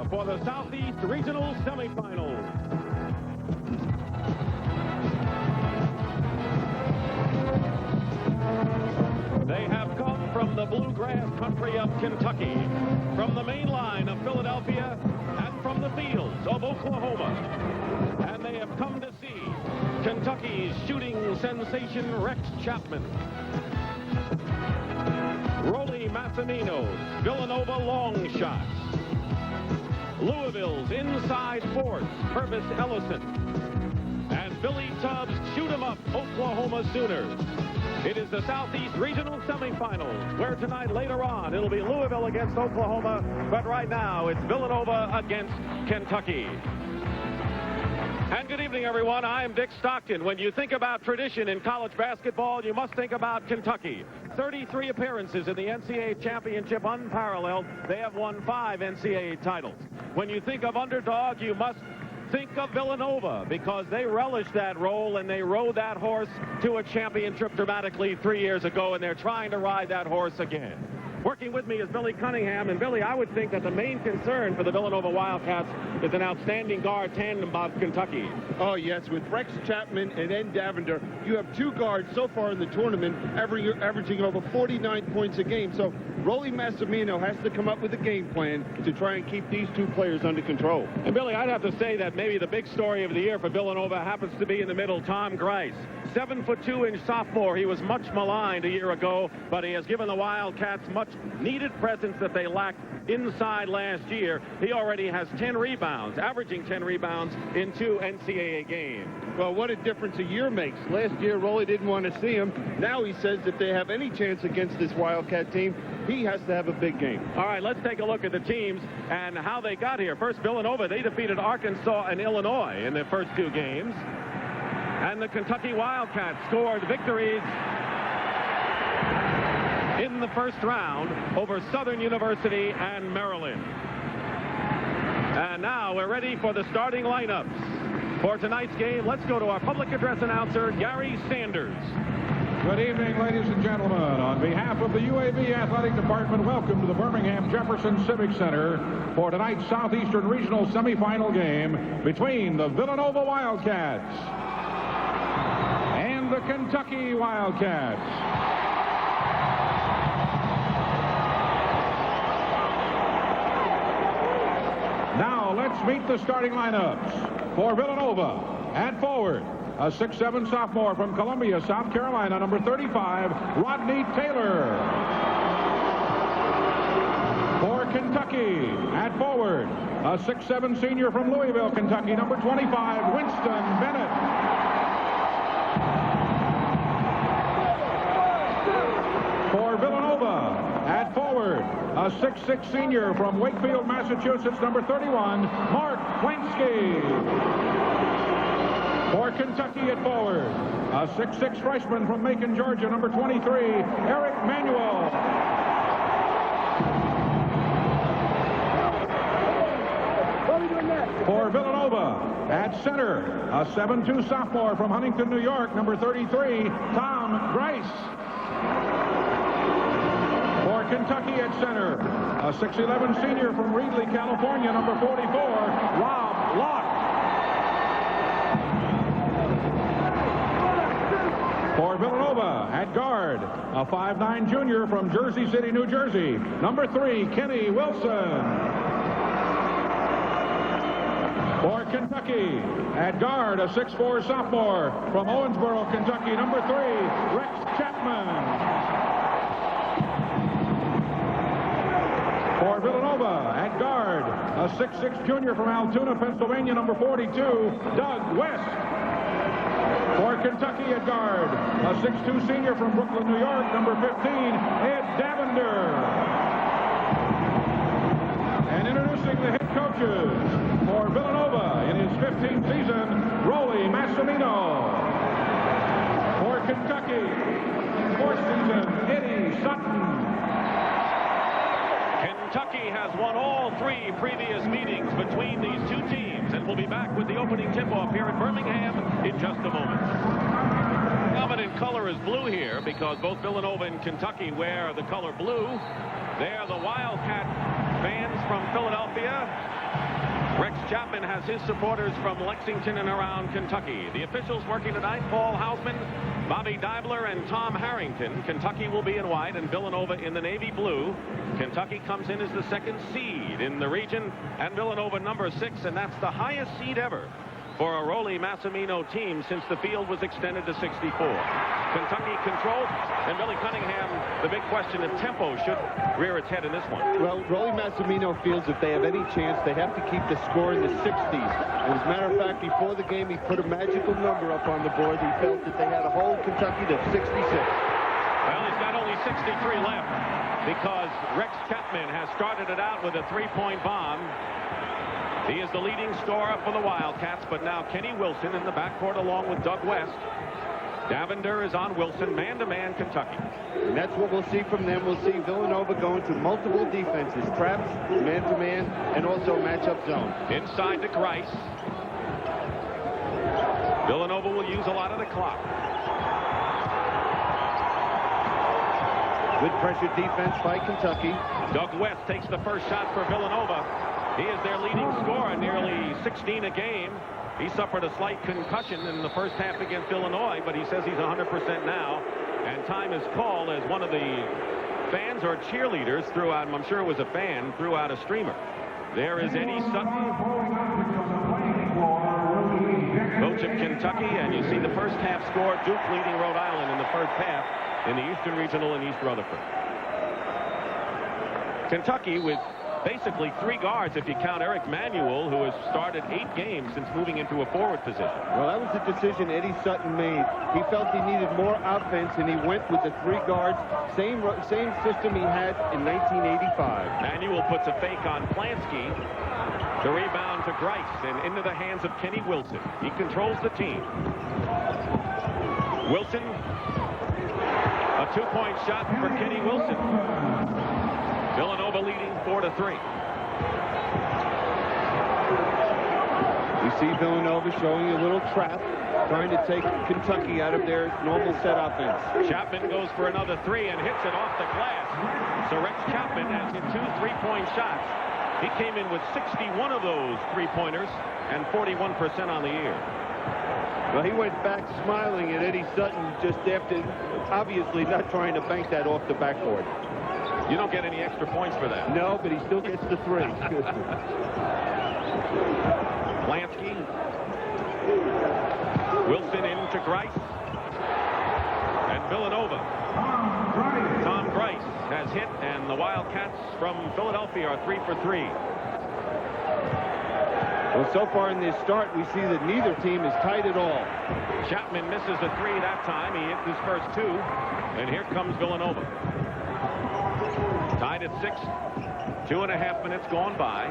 for the Southeast Regional Semifinals. They have come from the bluegrass country of Kentucky, from the main line of Philadelphia, and from the fields of Oklahoma. And they have come to see Kentucky's shooting sensation Rex Chapman, Rollie Massimino's Villanova long shots, Louisville's inside force Purvis Ellison, and Billy Tubbs' shoot 'em up Oklahoma Sooners. It is the Southeast Regional Semifinals, where tonight, later on, it'll be Louisville against Oklahoma, but right now it's Villanova against Kentucky. And good evening, everyone. I'm Dick Stockton. When you think about tradition in college basketball, you must think about Kentucky. 33 appearances in the NCAA championship, unparalleled. They have won 5 NCAA titles. When you think of underdog, you must think of Villanova, because they relished that role and they rode that horse to a championship dramatically 3 years ago, and they're trying to ride that horse again. Working with me is Billy Cunningham, and Billy, I would think that the main concern for the Villanova Wildcats is an outstanding guard tandem of Kentucky. Oh, yes, with Rex Chapman and Ed Davender, you have 2 guards so far in the tournament averaging over 49 points a game. So Rollie Massimino has to come up with a game plan to try and keep these 2 players under control. And Billy, I'd have to say that maybe the big story of the year for Villanova happens to be in the middle, Tom Grice. 7'2" sophomore. He was much maligned a year ago, but he has given the Wildcats much needed presence that they lacked inside last year. He already has 10 rebounds, averaging 10 rebounds in 2 NCAA games. Well, what a difference a year makes. Last year, Rollie didn't want to see him. Now he says that they have any chance against this Wildcat team, he has to have a big game. All right, let's take a look at the teams and how they got here. First, Villanova, they defeated Arkansas and Illinois in their first 2 games. And the Kentucky Wildcats scored victories in the first round over Southern University and Maryland. And now we're ready for the starting lineups for tonight's game. Let's go to our public address announcer, Gary Sanders. Good evening, ladies and gentlemen. On behalf of the UAB Athletic Department, welcome to the Birmingham Jefferson Civic Center for tonight's Southeastern Regional semifinal game between the Villanova Wildcats and the Kentucky Wildcats. Now let's meet the starting lineups. For Villanova, at forward, a 6'7" sophomore from Columbia, South Carolina, number 35, Rodney Taylor. For Kentucky, at forward, a 6'7" senior from Louisville, Kentucky, number 25, Winston Bennett. For Villanova, at forward, a 6'6" senior from Wakefield, Massachusetts, number 31, Mark Flansky. For Kentucky at forward, a 6'6" freshman from Macon, Georgia, number 23, Eric Manuel. For Villanova, at center, a 7'2" sophomore from Huntington, New York, number 33, Tom Grice. For Kentucky at center, a 6'11" senior from Reedley, California, number 44, Rob Locke. For Villanova, at guard, a 5'9" junior from Jersey City, New Jersey, number 3, Kenny Wilson. For Kentucky, at guard, a 6'4" sophomore from Owensboro, Kentucky, number 3, Rex Chapman. For Villanova, at guard, a 6'6" junior from Altoona, Pennsylvania, number 42, Doug West. For Kentucky at guard, a 6'2" senior from Brooklyn, New York, number 15, Ed Davender. And introducing the head coaches for Villanova in his 15th season, Rollie Massimino. For Kentucky, 4th season, Eddie Sutton. Kentucky has won all 3 previous meetings between these 2 teams, and we'll be back with the opening tip-off here at Birmingham in just a moment. Dominant color is blue here because both Villanova and Kentucky wear the color blue. They are the Wildcat fans from Philadelphia. Rex Chapman has his supporters from Lexington and around Kentucky. The officials working tonight, Paul Hausman, Bobby Deibler, and Tom Harrington. Kentucky will be in white and Villanova in the navy blue. Kentucky comes in as the 2nd seed in the region, and Villanova number 6, and that's the highest seed ever for a Rollie Massimino team since the field was extended to 64. Kentucky controlled, and Billy Cunningham, the big question if tempo should rear its head in this one. Well, Rollie Massimino feels if they have any chance, they have to keep the score in the 60s. As a matter of fact, before the game, he put a magical number up on the board. He felt that they had to hold Kentucky to 66. Well, he's got only 63 left because Rex Chapman has started it out with a 3-point bomb. He is the leading scorer for the Wildcats, but now Kenny Wilson in the backcourt along with Doug West. Davender is on Wilson, man-to-man Kentucky. And that's what we'll see from them. We'll see Villanova going to multiple defenses, traps, man-to-man, and also matchup zone. Inside to Grice. Villanova will use a lot of the clock. Good pressure defense by Kentucky. Doug West takes the first shot for Villanova. He is their leading scorer, nearly 16 a game. He suffered a slight concussion in the first half against Illinois, but he says he's 100% now. And time is called as one of the fans or cheerleaders threw out, I'm sure it was a fan, threw out a streamer. There is Eddie Sutton, coach of Kentucky, and you see the first half score, Duke leading Rhode Island in the first half in the Eastern Regional in East Rutherford. Kentucky with basically 3 guards if you count Eric Manuel, who has started 8 games since moving into a forward position. Well, that was the decision Eddie Sutton made. He felt he needed more offense, and he went with the 3 guards, same system he had in 1985. Manuel puts a fake on Plansky. The rebound to Grice and into the hands of Kenny Wilson. He controls the team. Wilson, a 2-point shot for Kenny Wilson. Villanova leading 4-3. You see Villanova showing a little trap, trying to take Kentucky out of their normal set offense. Chapman goes for another 3 and hits it off the glass. So Rex Chapman has hit 2 3-point shots. He came in with 61 of those 3-pointers and 41% on the year. Well, he went back smiling at Eddie Sutton just after, obviously not trying to bank that off the backboard. You don't get any extra points for that. No, but he still gets the 3. Plansky. Wilson into Grice. And Villanova. Tom Grice has hit, and the Wildcats from Philadelphia are 3 for 3. Well, so far in this start, we see that neither team is tight at all. Chapman misses a 3 that time. He hit his first 2. And here comes Villanova. Tied at 6. 2.5 minutes gone by.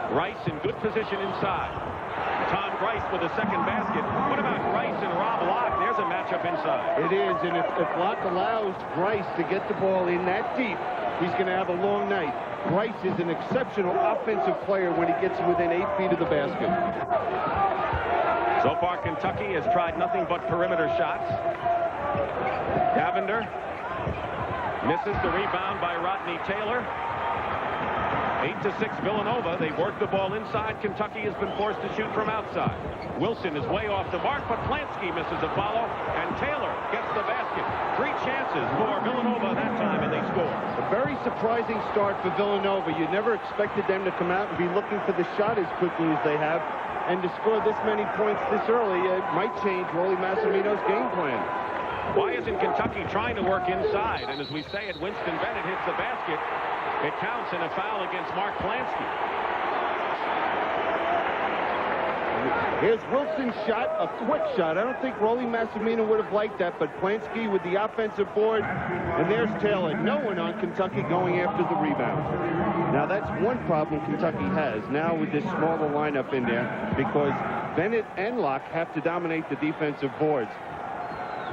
Grice in good position inside. Tom Grice with a second basket. What about Grice and Rob Locke? There's a matchup inside. It is, and if Locke allows Grice to get the ball in that deep, he's going to have a long night. Grice is an exceptional offensive player when he gets within 8 feet of the basket. So far, Kentucky has tried nothing but perimeter shots. Davender misses the rebound by Rodney Taylor. 8-6 Villanova. They've worked the ball inside. Kentucky has been forced to shoot from outside. Wilson is way off the mark, but Plansky misses a follow, and Taylor gets the basket. 3 chances for Villanova that time, and they score. A very surprising start for Villanova. You never expected them to come out and be looking for the shot as quickly as they have, and to score this many points this early, it might change Rollie Massimino's game plan. Why isn't Kentucky trying to work inside? And as we say it, Winston Bennett hits the basket. It counts in a foul against Mark Plansky. Here's Wilson's shot, a quick shot. I don't think Rollie Massimino would have liked that, but Plansky with the offensive board, and there's Taylor. No one on Kentucky going after the rebound. Now that's one problem Kentucky has now with this smaller lineup in there, because Bennett and Locke have to dominate the defensive boards.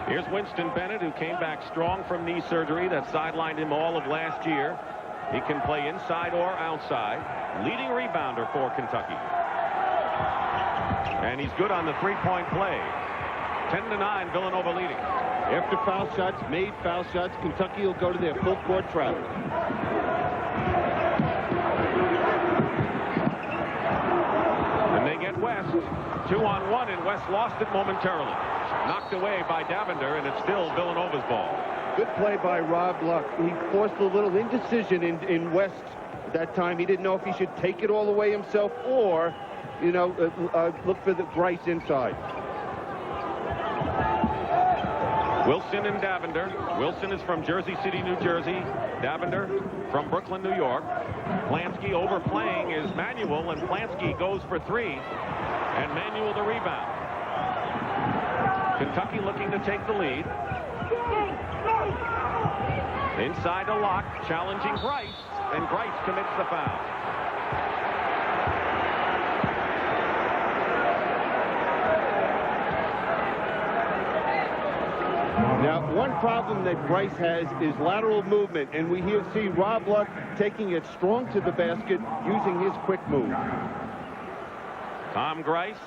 Here's Winston Bennett, who came back strong from knee surgery that sidelined him all of last year. He can play inside or outside. Leading rebounder for Kentucky. And he's good on the 3-point play. 10-9, Villanova leading. After foul shots, made foul shots, Kentucky will go to their full court trap. 2-on-1, and West lost it momentarily. Knocked away by Davender, and it's still Villanova's ball. Good play by Rob Luck. He forced a little indecision in West at that time. He didn't know if he should take it all the way himself or, you know, look for the Grice inside. Wilson and Davender. Wilson is from Jersey City, New Jersey. Davender from Brooklyn, New York. Plansky overplaying is Manuel, and Plansky goes for three, and Manuel the rebound. Kentucky looking to take the lead. Inside to Locke, challenging Grice, and Grice commits the foul. Now, one problem that Grice has is lateral movement, and we here see Rob Luck taking it strong to the basket using his quick move. Tom Grice.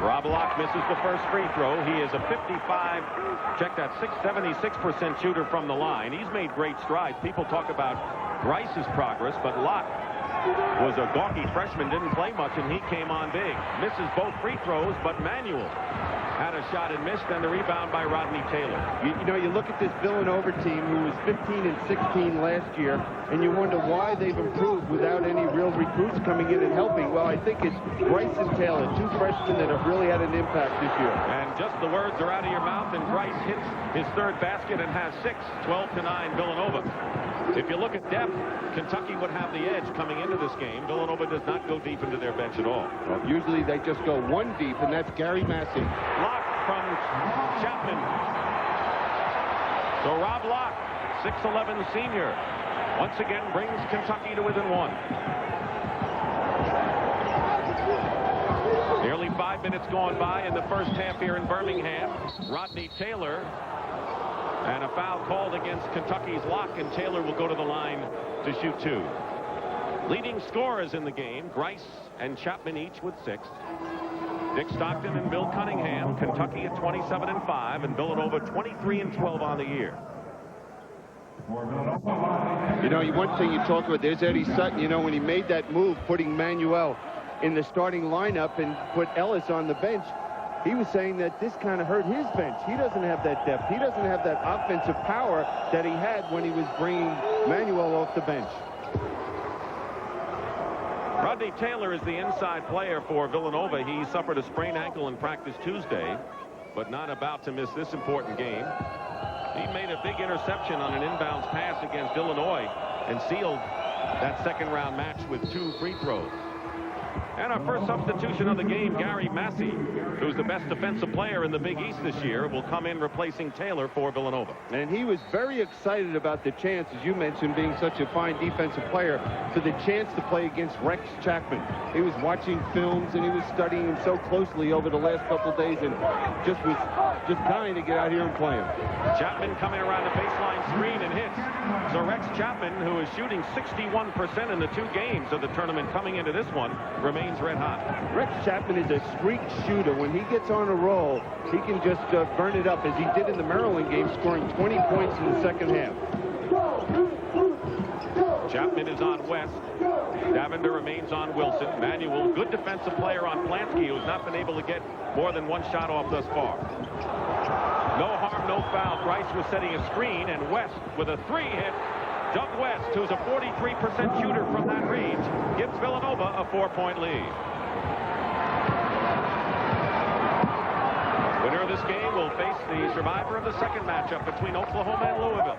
Rob Luck misses the first free throw. He is a 76% shooter from the line. He's made great strides. People talk about Grice's progress, but Luck was a gawky freshman, didn't play much, and he came on big. Misses both free throws, but Manuel had a shot and missed, and the rebound by Rodney Taylor. You know, you look at this Villanova team who was 15 and 16 last year, and you wonder why they've improved without any real recruits coming in and helping. Well, I think it's Grice and Taylor, two freshmen that have really had an impact this year. And just the words are out of your mouth, and Grice hits his third basket and has 6, 12-9 Villanova. If you look at depth, Kentucky would have the edge coming into this game. Villanova does not go deep into their bench at all. Well, usually they just go one deep, and that's Gary Massey. Locke from Chapman. So Rob Locke, 6'11" senior, once again brings Kentucky to within 1. Nearly 5 minutes gone by in the first half here in Birmingham. Rodney Taylor. And a foul called against Kentucky's Locke, and Taylor will go to the line to shoot 2. Leading scorers in the game, Grice and Chapman each with 6. Dick Stockton and Bill Cunningham, Kentucky at 27-5, and Villanova 23-12 on the year. You know, one thing you talk about, there's Eddie Sutton, you know, when he made that move, putting Manuel in the starting lineup and put Ellis on the bench, he was saying that this kind of hurt his bench. He doesn't have that depth. He doesn't have that offensive power that he had when he was bringing Manuel off the bench. Rodney Taylor is the inside player for Villanova. He suffered a sprained ankle in practice Tuesday, but not about to miss this important game. He made a big interception on an inbounds pass against Illinois and sealed that second-round match with 2 free throws. And our first substitution of the game, Gary Massey, who's the best defensive player in the Big East this year, will come in replacing Taylor for Villanova. And he was very excited about the chance, as you mentioned, being such a fine defensive player, for the chance to play against Rex Chapman. He was watching films and he was studying him so closely over the last couple of days and just was dying to get out here and play him. Chapman coming around the baseline screen and hits. So Rex Chapman, who is shooting 61% in the 2 games of the tournament coming into this one, remains red hot. Rex Chapman is a streak shooter. When he gets on a roll, he can just burn it up, as he did in the Maryland game, scoring 20 points in the second half. Chapman is on West. Davender remains on Wilson. Manuel, good defensive player on Plansky, who's not been able to get more than 1 shot off thus far. No harm, no foul. Grice was setting a screen, and West with a 3 hit. Doug West, who's a 43% shooter from that range, gives Villanova a 4-point lead. Winner of this game will face the survivor of the second matchup between Oklahoma and Louisville.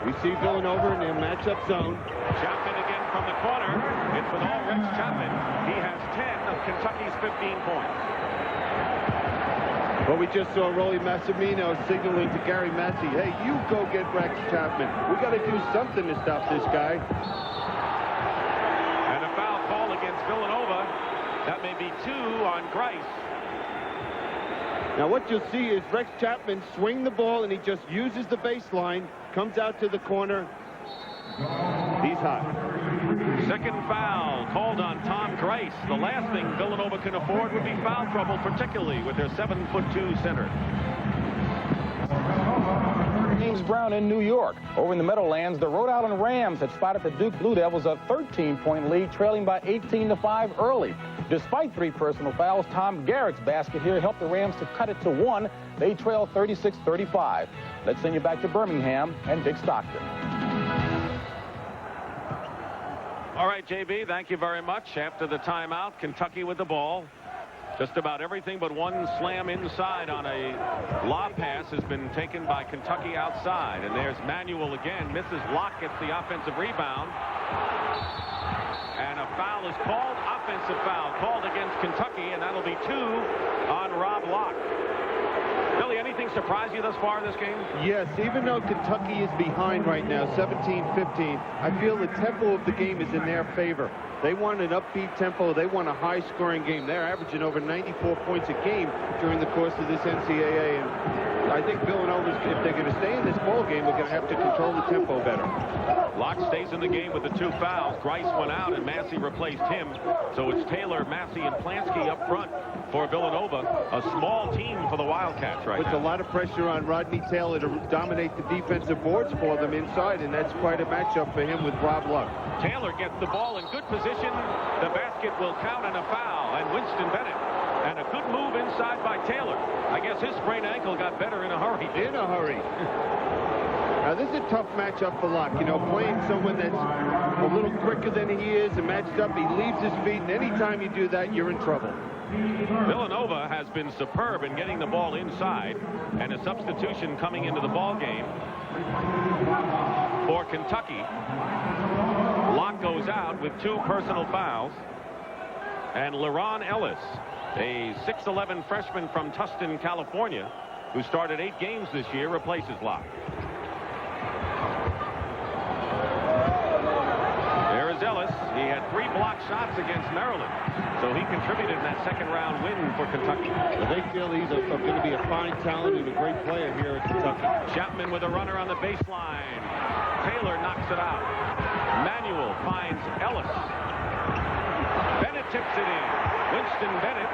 We see Villanova in their matchup zone. Chapman again from the corner. It's with all Rex Chapman. He has 10 of Kentucky's 15 points. Well, we just saw Rolly Massimino signaling to Gary Massey, hey, you go get Rex Chapman. We got to do something to stop this guy. And a foul call against Villanova. That may be 2 on Grice. Now what you'll see is Rex Chapman swing the ball, and he just uses the baseline, comes out to the corner. He's hot. Second foul called on Tom Grice. The last thing Villanova can afford would be foul trouble, particularly with their 7'2" center. Brown in New York. Over in the Meadowlands, the Rhode Island Rams had spotted the Duke Blue Devils a 13-point lead, trailing by 18-5 early. Despite 3 personal fouls, Tom Garrett's basket here helped the Rams to cut it to 1. They trail 36-35. Let's send you back to Birmingham and Dick Stockton. All right, JB, thank you very much. After the timeout, Kentucky with the ball. Just about everything but one slam inside on a lob pass has been taken by Kentucky outside. And there's Manuel again. Misses. Locke gets the offensive rebound. And a foul is called. Offensive foul called against Kentucky, and that'll be 2 on Rob Locke. Billy, anything surprise you thus far in this game? Yes, even though Kentucky is behind right now, 17-15, I feel the tempo of the game is in their favor. They want an upbeat tempo. They want a high-scoring game. They're averaging over 94 points a game during the course of this NCAA. And I think Villanova, if they're going to stay in this ball game, they're going to have to control the tempo better. Locke stays in the game with the 2 fouls. Grice went out, and Massey replaced him. So it's Taylor, Massey, and Plansky up front for Villanova. A small team for the Wildcats right now. Puts a lot of pressure on Rodney Taylor to dominate the defensive boards for them inside, and that's quite a matchup for him with Rob Locke. Taylor gets the ball in good position. The basket will count and a foul, and Winston Bennett. And a good move inside by Taylor. I guess his sprained ankle got better in a hurry. In a hurry. Now, this is a tough matchup for Locke. You know, playing someone that's a little quicker than he is and matched up, he leaves his feet, and anytime you do that, you're in trouble. Villanova has been superb in getting the ball inside, and a substitution coming into the ball game for Kentucky. Locke goes out with 2 personal fouls, and LeRon Ellis, a 6'11" freshman from Tustin, California, who started 8 games this year, replaces Locke. There is Ellis. He had 3 blocked shots against Maryland, so he contributed in that second-round win for Kentucky. Well, they feel he's going to be a fine talent and a great player here at Kentucky. Chapman with a runner on the baseline. Taylor knocks it out. Manuel finds Ellis. Bennett tips it in. Winston Bennett.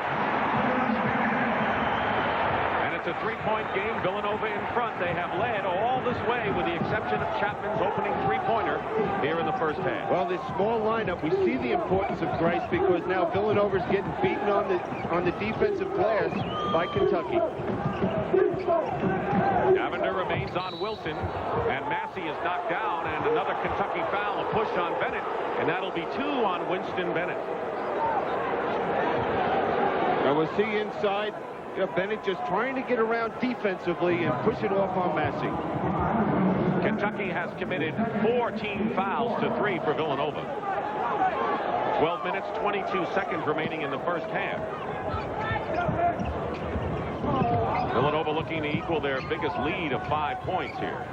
And it's a 3-point game. Villanova in front. They have led all this way with the exception of Chapman's opening 3-pointer here in the first half. Well, this small lineup, we see the importance of Grice because now Villanova's getting beaten on the defensive glass by Kentucky. Davender remains on Wilson, and Massey is knocked down, and another Kentucky foul, a push on Bennett, and that'll be 2 on Winston Bennett. Now we'll see inside, Bennett just trying to get around defensively and push it off on Massey. Kentucky has committed 4 team fouls to 3 for Villanova. 12 minutes, 22 seconds remaining in the first half. Villanova looking to equal their biggest lead of 5 points here.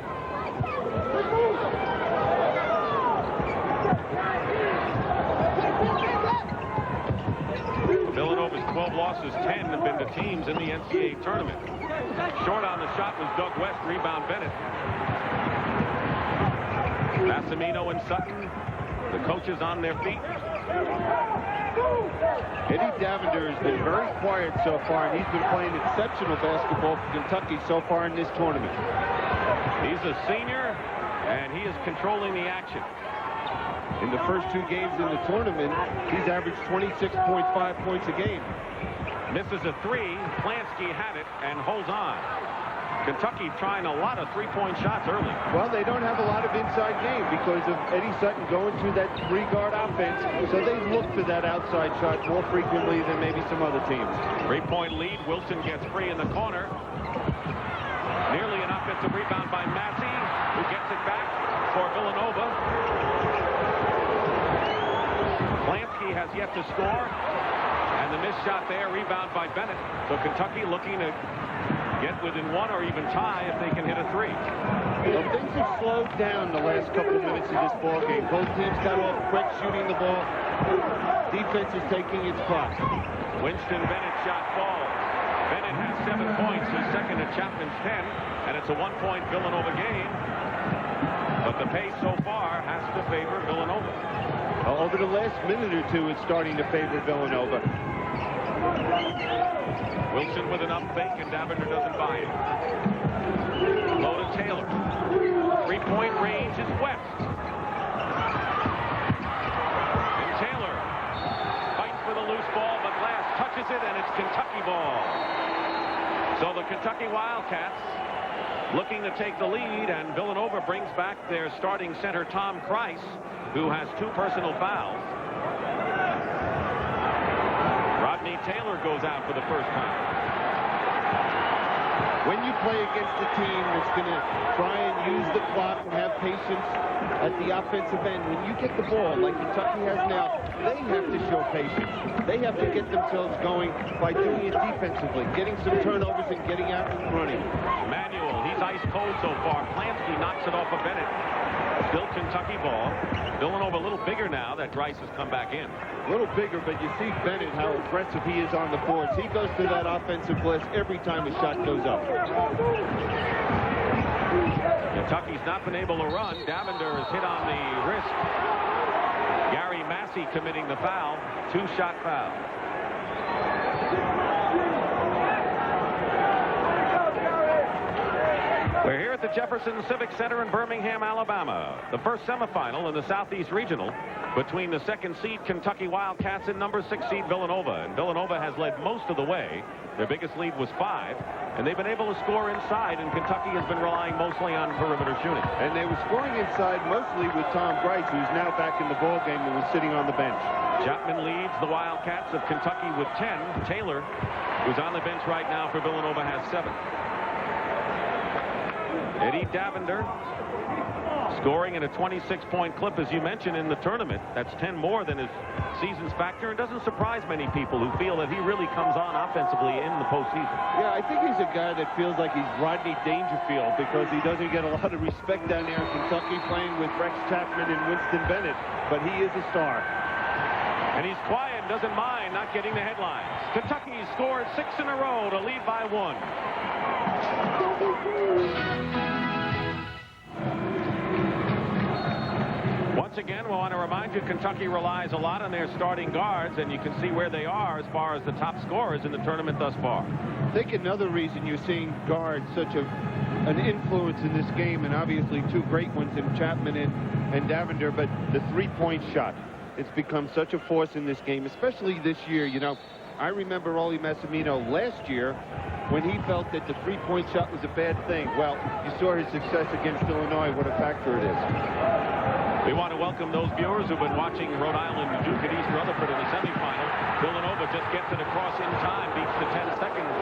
Villanova's 12 losses, 10 have been to teams in the NCAA tournament. Short on the shot was Doug West, rebound Bennett. Massimino and Sutton, the coaches on their feet. Eddie Davender has been very quiet so far, and he's been playing exceptional basketball for Kentucky so far in this tournament. He's a senior, and he is controlling the action. In the first 2 games in the tournament, he's averaged 26.5 points a game. Misses a 3. Plansky had it and holds on. Kentucky trying a lot of 3-point shots early. Well, they don't have a lot of inside game because of Eddie Sutton going through that 3-guard offense, so they look for that outside shot more frequently than maybe some other teams. 3-point lead. Wilson gets free in the corner. Nearly an offensive rebound by Massey, who gets it back for Villanova. Plansky has yet to score, and the missed shot there, rebound by Bennett. So Kentucky looking to get within 1 or even tie if they can hit a 3. Well, things have slowed down the last couple of minutes of this ball game. Both teams got off quick shooting the ball. Defense is taking its clock. Winston Bennett shot falls. Bennett has 7 points. He's second to Chapman's 10, and it's a 1-point Villanova game. But the pace so far has to favor Villanova. Over the last minute or 2, it's starting to favor Villanova. Wilson with an up fake, and Davender doesn't buy it. Low to Taylor. Kentucky Wildcats looking to take the lead, and Villanova brings back their starting center, Tom Kreis, who has 2 personal fouls. Rodney Taylor goes out for the first time. When you play against a team that's going to try and use the clock and have patience at the offensive end, when you get the ball like Kentucky has now, they have to show patience. They have to get themselves going by doing it defensively, getting some turnovers and getting out and running. Manuel, he's ice cold so far. Plansky knocks it off of Bennett. Still Kentucky ball. Villanova a little bigger now that Grice has come back in. A little bigger, but you see Bennett, how aggressive he is on the boards. He goes to that offensive glass every time a shot goes up. Kentucky's not been able to run. Davender is hit on the wrist. Gary Massey committing the foul. 2-shot foul. We're here at the Jefferson Civic Center in Birmingham, Alabama. The first semifinal in the Southeast Regional between the 2nd seed Kentucky Wildcats and number 6 seed Villanova. And Villanova has led most of the way. Their biggest lead was 5, and they've been able to score inside, and Kentucky has been relying mostly on perimeter shooting. And they were scoring inside mostly with Tom Grice, who's now back in the ballgame and was sitting on the bench. Chapman leads the Wildcats of Kentucky with 10. Taylor, who's on the bench right now for Villanova, has 7. Eddie Davender scoring in a 26-point clip, as you mentioned, in the tournament. That's 10 more than his season's factor, and doesn't surprise many people who feel that he really comes on offensively in the postseason. Yeah, I think he's a guy that feels like he's Rodney Dangerfield because he doesn't get a lot of respect down there in Kentucky playing with Rex Chapman and Winston Bennett, but he is a star. And he's quiet and doesn't mind not getting the headlines. Kentucky scored 6 in a row to lead by 1. Once again, we want to remind you Kentucky relies a lot on their starting guards, and you can see where they are as far as the top scorers in the tournament thus far. I think another reason you're seeing guards such an influence in this game, and obviously 2 great ones in Chapman and Davender, but the 3-point shot. It's become such a force in this game, especially this year. You know, I remember Rollie Massimino last year when he felt that the 3-point shot was a bad thing. Well, you saw his success against Illinois, what a factor it is. We want to welcome those viewers who've been watching Rhode Island and Duke at East Rutherford in the semifinal. Villanova just gets it across in time, beats the 10 seconds,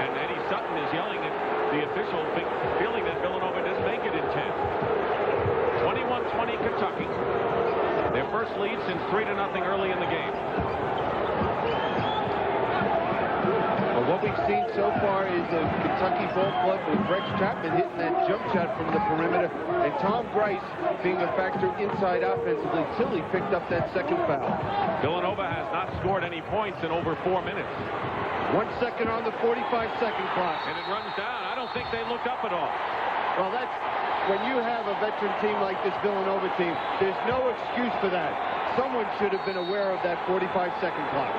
and Eddie Sutton is yelling at the official, feeling that Villanova didn't make it in 10. 21-20 Kentucky. Their first lead since 3-0 early in the game. Well, what we've seen so far is a Kentucky ball club with Rex Chapman hitting that jump shot from the perimeter, and Tom Grice being a factor inside offensively till he picked up that 2nd foul. Villanova has not scored any points in over 4 minutes. 1 second on the 45-second clock. And it runs down. I don't think they looked up at all. Well, that's when you have a veteran team like this Villanova team, there's no excuse for that. Someone should have been aware of that 45-second clock.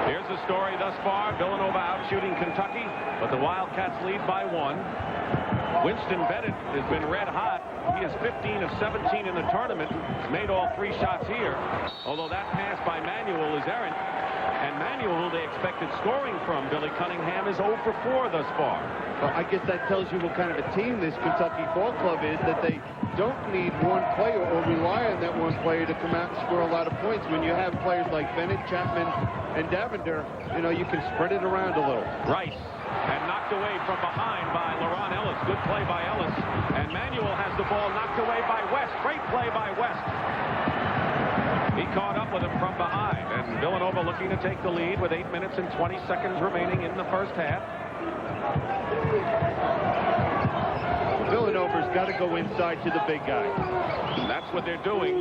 Here's the story thus far. Villanova out shooting Kentucky, but the Wildcats lead by 1. Winston Bennett has been red hot. He is 15 of 17 in the tournament. He's made all 3 shots here, although that pass by Manuel is errant. And Manuel, who they expected scoring from, Billy Cunningham, is 0 for 4 thus far. Well, I guess that tells you what kind of a team this Kentucky ball club is, that they don't need one player or rely on that one player to come out and score a lot of points. When you have players like Bennett, Chapman, and Davender, you know, you can spread it around a little. Rice, and knocked away from behind by LaRon Ellis. Good play by Ellis. And Manuel has the ball knocked away by West. Great play by West. He caught up with him from behind, and Villanova looking to take the lead with 8 minutes and 20 seconds remaining in the first half. Villanova's got to go inside to the big guy. And that's what they're doing.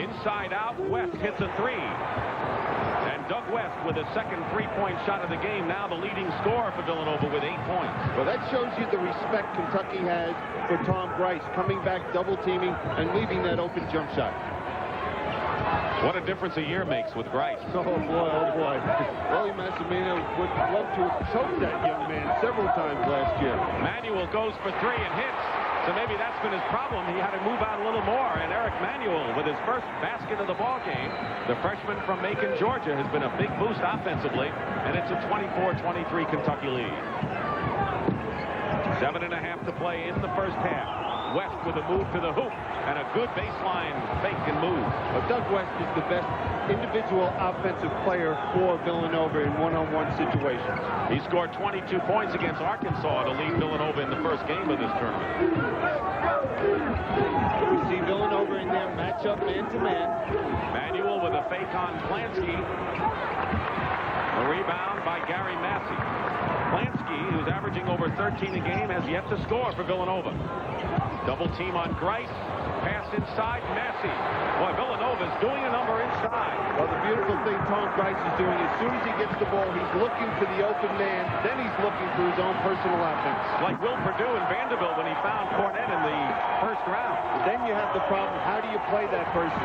Inside out, West hits a 3. And Doug West with his second 3-point shot of the game, now the leading scorer for Villanova with 8 points. Well, that shows you the respect Kentucky has for Tom Grice, coming back, double-teaming, and leaving that open jump shot. What a difference a year makes with Grice. Oh, boy, oh, boy. Rollie Massimino would love to have choked that young man several times last year. Manuel goes for 3 and hits. So maybe that's been his problem. He had to move out a little more. And Eric Manuel with his first basket of the ball game. The freshman from Macon, Georgia, has been a big boost offensively. And it's a 24-23 Kentucky lead. 7.5 to play in the first half. West with a move to the hoop and a good baseline fake and move. Well, Doug West is the best individual offensive player for Villanova in one-on-one situations. He scored 22 points against Arkansas to lead Villanova in the first game of this tournament. We see Villanova in their matchup man-to-man. Manuel with a fake on Plansky. A rebound by Gary Massey. Plansky, who's averaging over 13 a game, has yet to score for Villanova. Double team on Grice. Pass inside Massey. Boy, Villanova's doing a number inside. Well, the beautiful thing Tom Grice is doing, as soon as he gets the ball, he's looking for the open man. Then he's looking for his own personal offense. Like Will Perdue and Vanderbilt when he found Cornette in the first round. But then you have the problem, how do you play that person?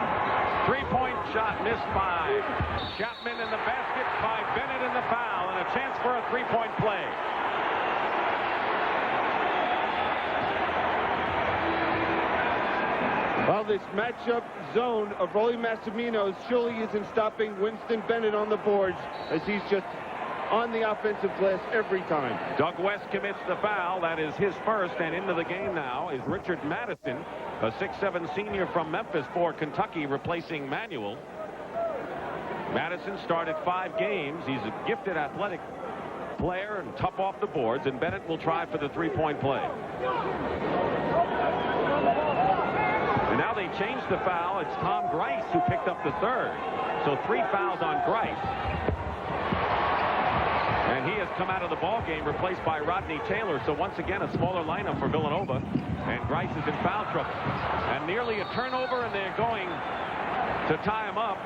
Three-point shot missed by Chapman in the basket, by Bennett in the foul, and a chance for a three-point play. Well, this matchup zone of Rolly Massimino surely isn't stopping Winston Bennett on the boards, as he's just on the offensive glass every time. Doug West commits the foul. That is his first, and into the game now is Richard Madison, a 6'7" senior from Memphis for Kentucky, replacing Manuel. Madison started 5 games. He's a gifted athletic player and tough off the boards, and Bennett will try for the three-point play. And now they changed the foul. It's Tom Grice who picked up the third. So 3 fouls on Grice. And he has come out of the ball game, replaced by Rodney Taylor. So once again, a smaller lineup for Villanova. And Grice is in foul trouble. And nearly a turnover, and they're going to tie him up.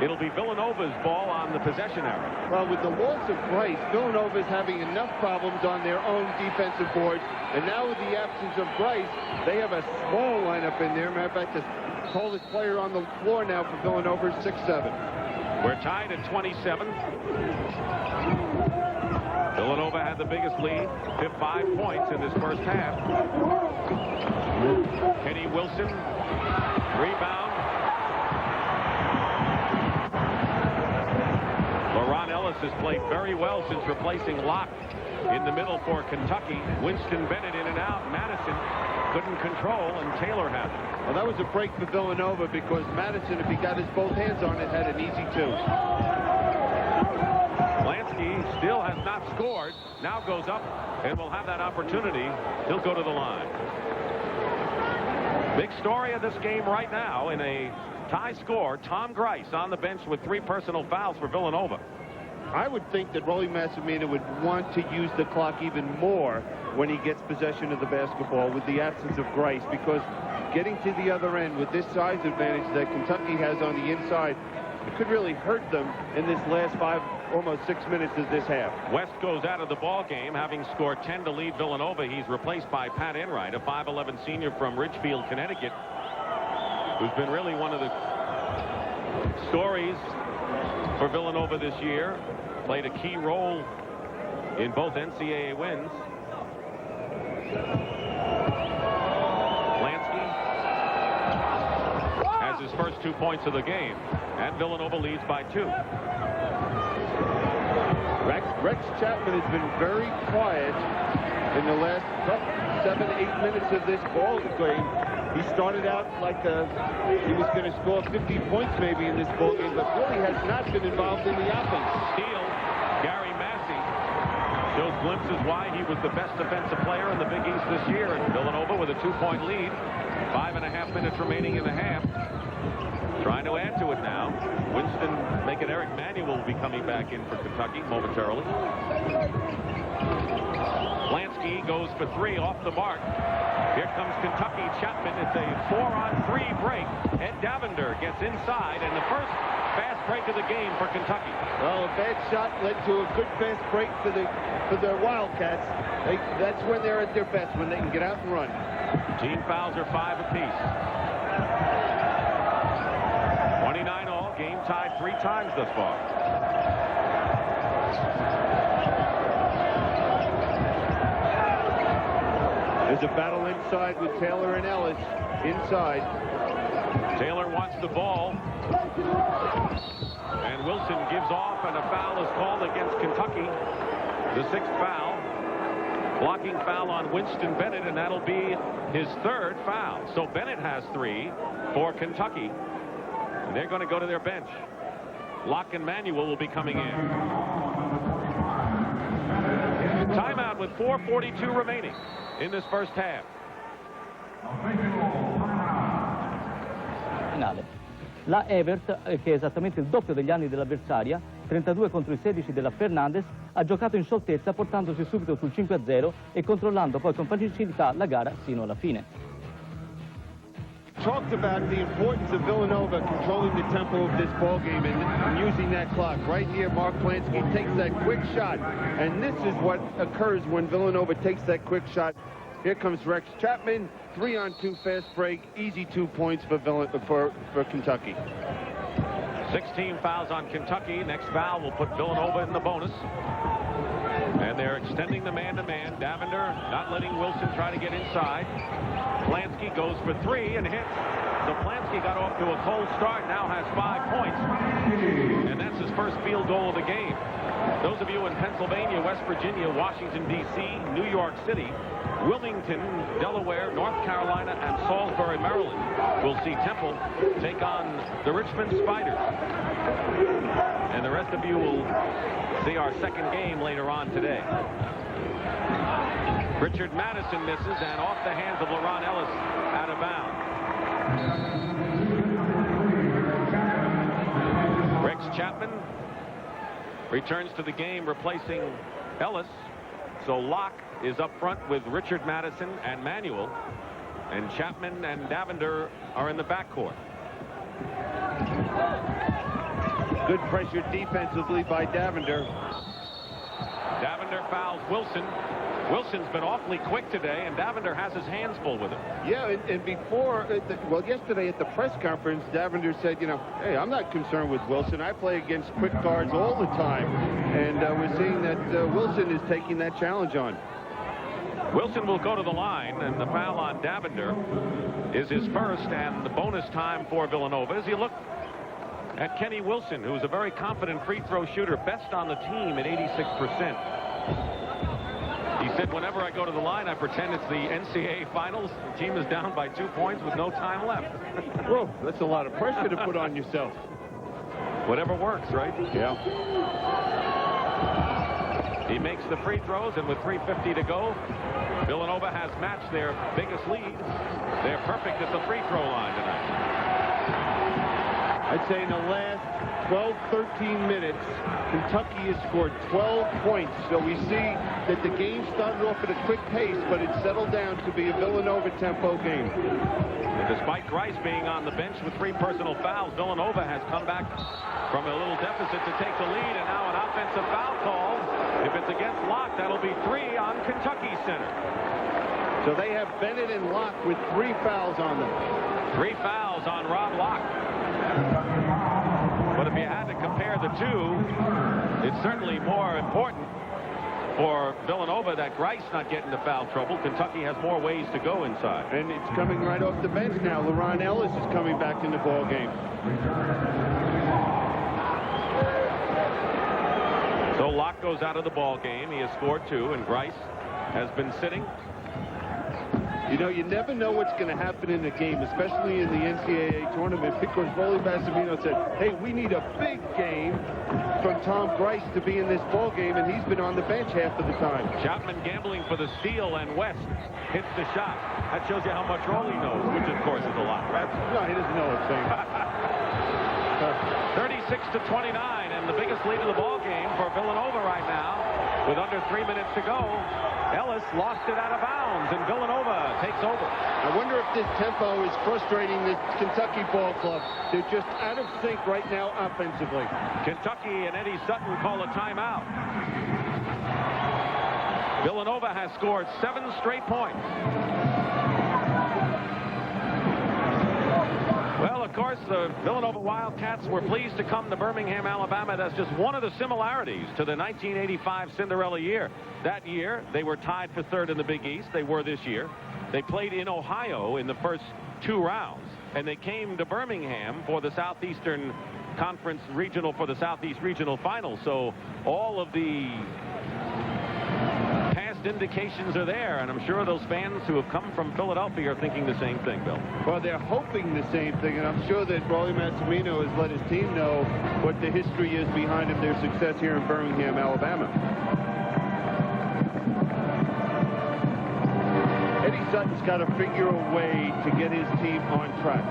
It'll be Villanova's ball on the possession arrow. Well, with the loss of Grice, Villanova is having enough problems on their own defensive boards. And now with the absence of Grice, they have a small lineup in there. Matter of fact, the tallest player on the floor now for Villanova is 6'7". We're tied at 27. Villanova had the biggest lead, 5 points in this first half. Kenny Wilson, rebound. LaRon Ellis has played very well since replacing Locke in the middle for Kentucky. Winston Bennett in and out. Madison couldn't control, and Taylor had it. Well, that was a break for Villanova because Madison, if he got his both hands on it, had an easy 2. Lansky still has not scored. Now goes up and will have that opportunity. He'll go to the line. Big story of this game right now in a tie score. Tom Grice on the bench with 3 personal fouls for Villanova. I would think that Rolly Massimino would want to use the clock even more when he gets possession of the basketball with the absence of Grice, because getting to the other end with this size advantage that Kentucky has on the inside, it could really hurt them in this last 5, almost 6 minutes of this half. West goes out of the ball game, having scored 10 to lead Villanova. He's replaced by Pat Enright, a 5'11" senior from Ridgefield, Connecticut, who's been really one of the stories for Villanova this year. Played a key role in both NCAA wins. Lansky has his first 2 points of the game, and Villanova leads by 2. Rex Chapman has been very quiet in the last 7-8 minutes of this ball game. He started out like he was going to score 50 points maybe in this ball game, but really has not been involved in the offense. Steele, Gary Massey shows glimpses why he was the best defensive player in the Big East this year. And Villanova with a 2-point lead. 5.5 minutes remaining in the half. Trying to add to it now. Winston making Eric Manuel will be coming back in for Kentucky momentarily. Lansky goes for 3 off the mark. Here comes Kentucky. Chapman. It's a 4-on-3 break. Ed Davender gets inside, and the first fast break of the game for Kentucky. Well, a bad shot led to a good fast break for the Wildcats. That's when they're at their best, when they can get out and run. Team fouls are 5 apiece. 29 all. Game tied 3 times thus far. There's a battle inside with Taylor and Ellis inside. Taylor wants the ball. And Wilson gives off, and a foul is called against Kentucky. The 6th foul. Blocking foul on Winston Bennett, and that'll be his 3rd foul. So Bennett has 3 for Kentucky. And they're going to go to their bench. Locke and Manuel will be coming in. Timeout with 4:42 remaining in this first half. Finale. La Evert, che è esattamente il doppio degli anni dell'avversaria, 32 contro i 16 della Fernandez, ha giocato in scioltezza portandosi subito sul 5-0 e controllando poi con facilità la gara sino alla fine. Talked about the importance of Villanova controlling the tempo of this ball game and using that clock. Right here, Mark Plansky takes that quick shot, and this is what occurs when Villanova takes that quick shot. Here comes Rex Chapman, 3-on-2 fast break, easy 2 points for Kentucky. 16 fouls on Kentucky. Next foul will put Villanova in the bonus. And they're extending the man-to-man. Davender not letting Wilson try to get inside. Plansky goes for 3 and hits. So Plansky got off to a cold start, now has 5 points. And that's his first field goal of the game. Those of you in Pennsylvania, West Virginia, Washington, D.C., New York City, Wilmington, Delaware, North Carolina, and Salisbury, Maryland will see Temple take on the Richmond Spiders. And the rest of you will see our second game later on today. Richard Madison misses, and off the hands of LaRon Ellis, out of bounds. Rex Chapman returns to the game, replacing Ellis. So Locke is up front with Richard Madison and Manuel, and Chapman and Davender are in the backcourt. Good pressure defensively by Davender. Davender fouls Wilson. Wilson's been awfully quick today, and Davender has his hands full with him. Yeah, and before, well, yesterday at the press conference, Davender said, you know, hey, I'm not concerned with Wilson. I play against quick guards all the time. And we're seeing that Wilson is taking that challenge on. Wilson will go to the line, and the foul on Davender is his first, and the bonus time for Villanova. As you look at Kenny Wilson, who's a very confident free throw shooter, best on the team at 86%. He said, whenever I go to the line, I pretend it's the NCAA finals. The team is down by 2 points with no time left. Whoa, that's a lot of pressure to put on yourself. Whatever works, right? Yeah. He makes the free throws, and with 3:50 to go, Villanova has matched their biggest lead. They're perfect at the free throw line tonight. I'd say in the last 12, 13 minutes, Kentucky has scored 12 points. So we see that the game started off at a quick pace, but it settled down to be a Villanova tempo game. And despite Grice being on the bench with 3 personal fouls, Villanova has come back from a little deficit to take the lead, and now an offensive foul call. If it's against Locke, that'll be 3 on Kentucky center. So they have Bennett and Locke with 3 fouls on them. 3 fouls on Rob Locke. But if you had to compare the two, it's certainly more important for Villanova that Grice not get into foul trouble. Kentucky has more ways to go inside. And it's coming right off the bench now. LaRon Ellis is coming back in the ball game. So Locke goes out of the ball game. He has scored 2, and Grice has been sitting. You know, you never know what's going to happen in the game, especially in the NCAA tournament, because Rolly Massimino said, hey, we need a big game from Tom Grice to be in this ball game, and he's been on the bench half of the time. Chapman gambling for the steal, and West hits the shot. That shows you how much Rolly knows, which of course is a lot, right? No, he doesn't know a thing. 36-29, and the biggest lead of the ball game for Villanova right now, with under 3 minutes to go. Ellis lost it out of bounds, and Villanova takes over. I wonder if this tempo is frustrating the Kentucky ball club. They're just out of sync right now offensively. Kentucky and Eddie Sutton call a timeout. Villanova has scored 7 straight points. Well, of course, the Villanova Wildcats were pleased to come to Birmingham, Alabama. That's just one of the similarities to the 1985 Cinderella year. That year, they were tied for third in the Big East. They were this year. They played in Ohio in the first 2 rounds, and they came to Birmingham for the Southeastern Conference Regional, for the Southeast Regional Final. So all of the past indications are there, and I'm sure those fans who have come from Philadelphia are thinking the same thing, Bill. Well, they're hoping the same thing, and I'm sure that Rollie Massimino has let his team know what the history is behind their success here in Birmingham, Alabama. Eddie Sutton's got to figure a way to get his team on track.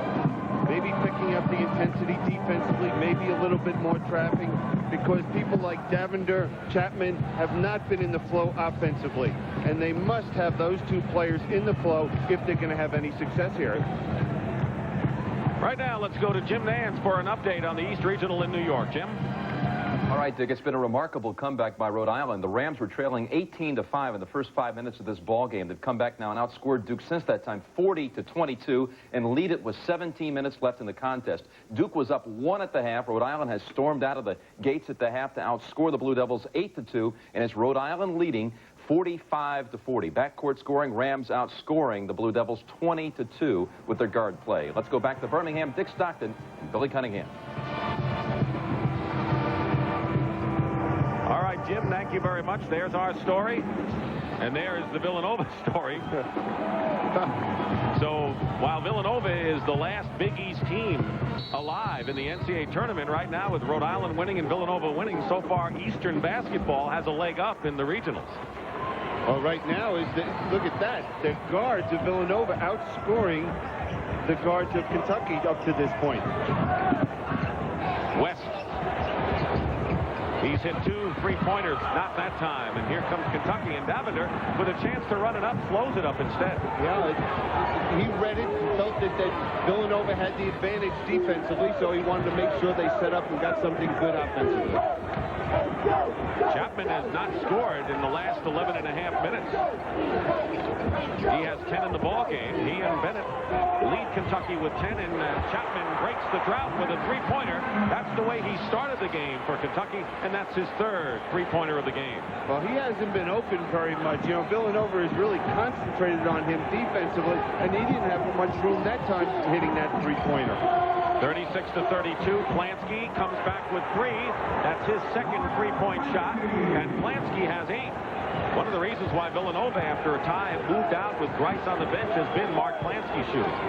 Maybe picking up the intensity defensively, maybe a little bit more trapping, because people like Davender, Chapman have not been in the flow offensively, and they must have those 2 players in the flow if they're going to have any success here. Right now, let's go to Jim Nance for an update on the East Regional in New York. Jim? All right, Dick, it's been a remarkable comeback by Rhode Island. The Rams were trailing 18-5 in the first 5 minutes of this ball game. They've come back now and outscored Duke since that time 40-22 and lead it with 17 minutes left in the contest. Duke was up 1 at the half. Rhode Island has stormed out of the gates at the half to outscore the Blue Devils 8-2, and it's Rhode Island leading 45-40. Backcourt scoring, Rams outscoring the Blue Devils 20-2 with their guard play. Let's go back to Birmingham. Dick Stockton and Billy Cunningham. All right, Jim, thank you very much. There's our story, and there's the Villanova story. So while Villanova is the last Big East team alive in the NCAA tournament right now, with Rhode Island winning and Villanova winning, so far Eastern basketball has a leg up in the regionals. Well, right now, look at that. The guards of Villanova outscoring the guards of Kentucky up to this point. West. He's hit 2 3-pointers, not that time. And here comes Kentucky, and Davender, with a chance to run it up, slows it up instead. Yeah, he read it, felt that Villanova had the advantage defensively, so he wanted to make sure they set up and got something good offensively. Chapman has not scored in the last 11 and a half minutes. He has 10 in the ball game. He and Bennett lead Kentucky with 10, and Chapman breaks the drought with a 3-pointer. That's the way he started the game for Kentucky, and that's his 3rd 3-pointer of the game. Well, he hasn't been open very much. You know, Villanova has really concentrated on him defensively, and he didn't have much room that time hitting that 3-pointer. 36-32. Plansky comes back with 3. That's his 2nd 3-point shot, and Plansky has 8. One of the reasons why Villanova, after a tie, have moved out with Grice on the bench has been Mark Plansky shooting.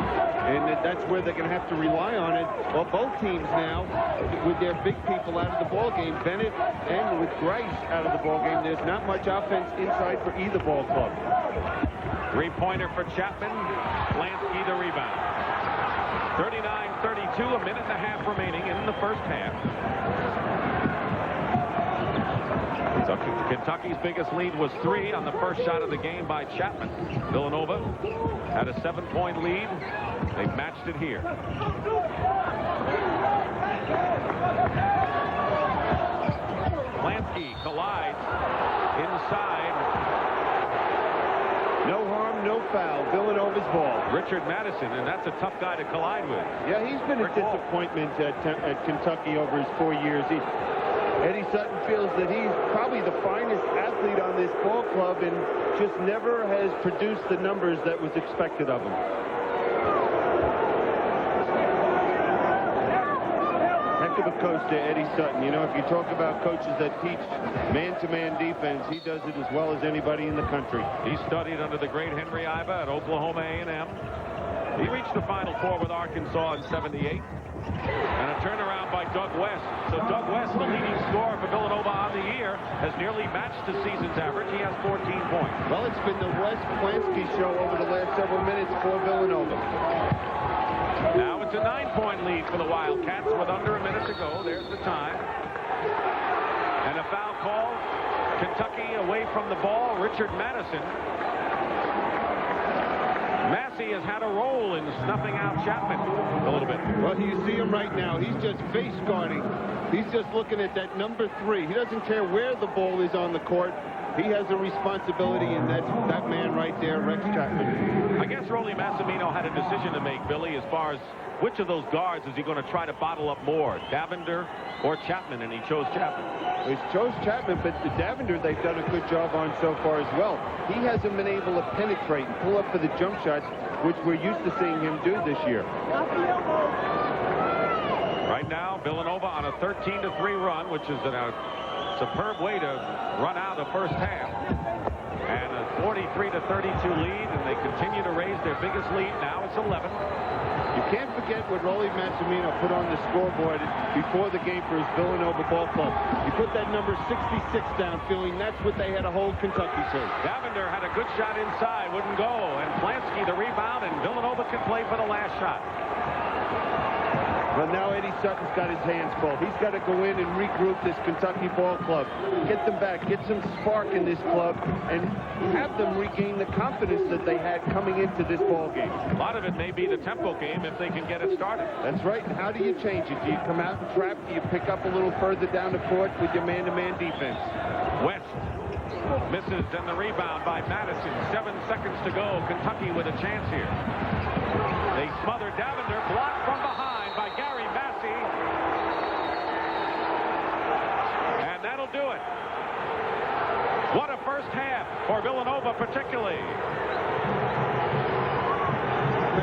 And that's where they're going to have to rely on it. Well, both teams now, with their big people out of the ball game, Bennett and with Grice out of the ball game, there's not much offense inside for either ball club. 3-pointer for Chapman. Plansky the rebound. 39-32, a minute and a half remaining in the first half. So Kentucky's biggest lead was 3 on the first shot of the game by Chapman. Villanova had a 7-point lead. They matched it here. Plansky collides inside. No harm, no foul. Villanova's ball. Richard Madison, and that's a tough guy to collide with. Yeah, he's been a disappointment at Kentucky over his 4 years. Eddie Sutton feels that he's probably the finest athlete on this ball club and just never has produced the numbers that was expected of him. Heck of a coach there, Eddie Sutton. You know, if you talk about coaches that teach man-to-man defense, he does it as well as anybody in the country. He studied under the great Henry Iba at Oklahoma A&M. He reached the Final Four with Arkansas in '78. And a turnaround by Doug West. So Doug West, the leading scorer for Villanova on the year, has nearly matched the season's average. He has 14 points. Well, it's been the West Plansky show over the last several minutes for Villanova. Now it's a 9-point lead for the Wildcats with under a minute to go. There's the time. And a foul call. Kentucky away from the ball. Richard Madison. Massey has had a role in snuffing out Chapman a little bit. Well, you see him right now. He's just face guarding. He's just looking at that number 3. He doesn't care where the ball is on the court. He has a responsibility, and that's that man right there, Rex Chapman. I guess Rolly Massimino had a decision to make, Billy, as far as which of those guards is he going to try to bottle up more, Davender or Chapman, and he chose Chapman. He chose Chapman, but the Davender they've done a good job on so far as well. He hasn't been able to penetrate and pull up for the jump shots, which we're used to seeing him do this year. Right now, Villanova on a 13-3 run, which is a superb way to run out the first half. And a 43-32 lead, and they continue to raise their biggest lead. Now it's 11. You can't forget what Rolly Massimino put on the scoreboard before the game for his Villanova ball club. He put that number 66 down, feeling that's what they had to hold Kentucky to. Davender had a good shot inside, wouldn't go, and Plansky the rebound, and Villanova can play for the last shot. Well, now Eddie Sutton's got his hands full. He's got to go in and regroup this Kentucky ball club, get them back, get some spark in this club, and have them regain the confidence that they had coming into this ball game. A lot of it may be the tempo game if they can get it started. That's right. And how do you change it? Do you come out and trap? Do you pick up a little further down the court with your man-to-man defense? West misses, and the rebound by Madison. 7 seconds to go. Kentucky with a chance here. They smother Davender, blocked from behind by Gary Massey. And that'll do it. What a first half for Villanova particularly.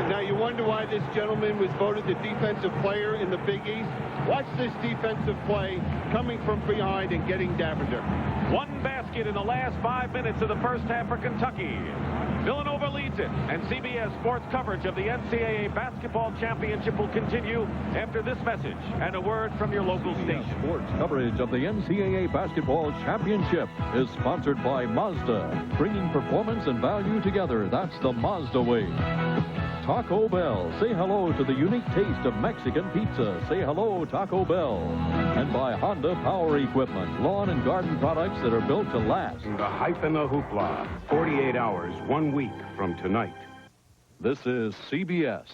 Now you wonder why this gentleman was voted the defensive player in the Big East. Watch this defensive play coming from behind and getting Davender. One basket in the last 5 minutes of the first half for Kentucky. Villanova leads it, and CBS Sports coverage of the NCAA Basketball Championship will continue after this message and a word from your local station. Sports coverage of the NCAA Basketball Championship is sponsored by Mazda, bringing performance and value together. That's the Mazda way. Taco Bell. Say hello to the unique taste of Mexican pizza. Say hello, Taco Bell. And by Honda Power Equipment, lawn and garden products that are built to last. The hype and the hoopla. 48 hours, 1 week from tonight. This is CBS.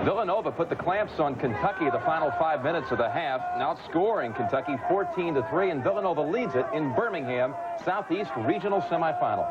Villanova put the clamps on Kentucky the final 5 minutes of the half, outscoring Kentucky 14-3, and Villanova leads it in Birmingham Southeast Regional Semifinal.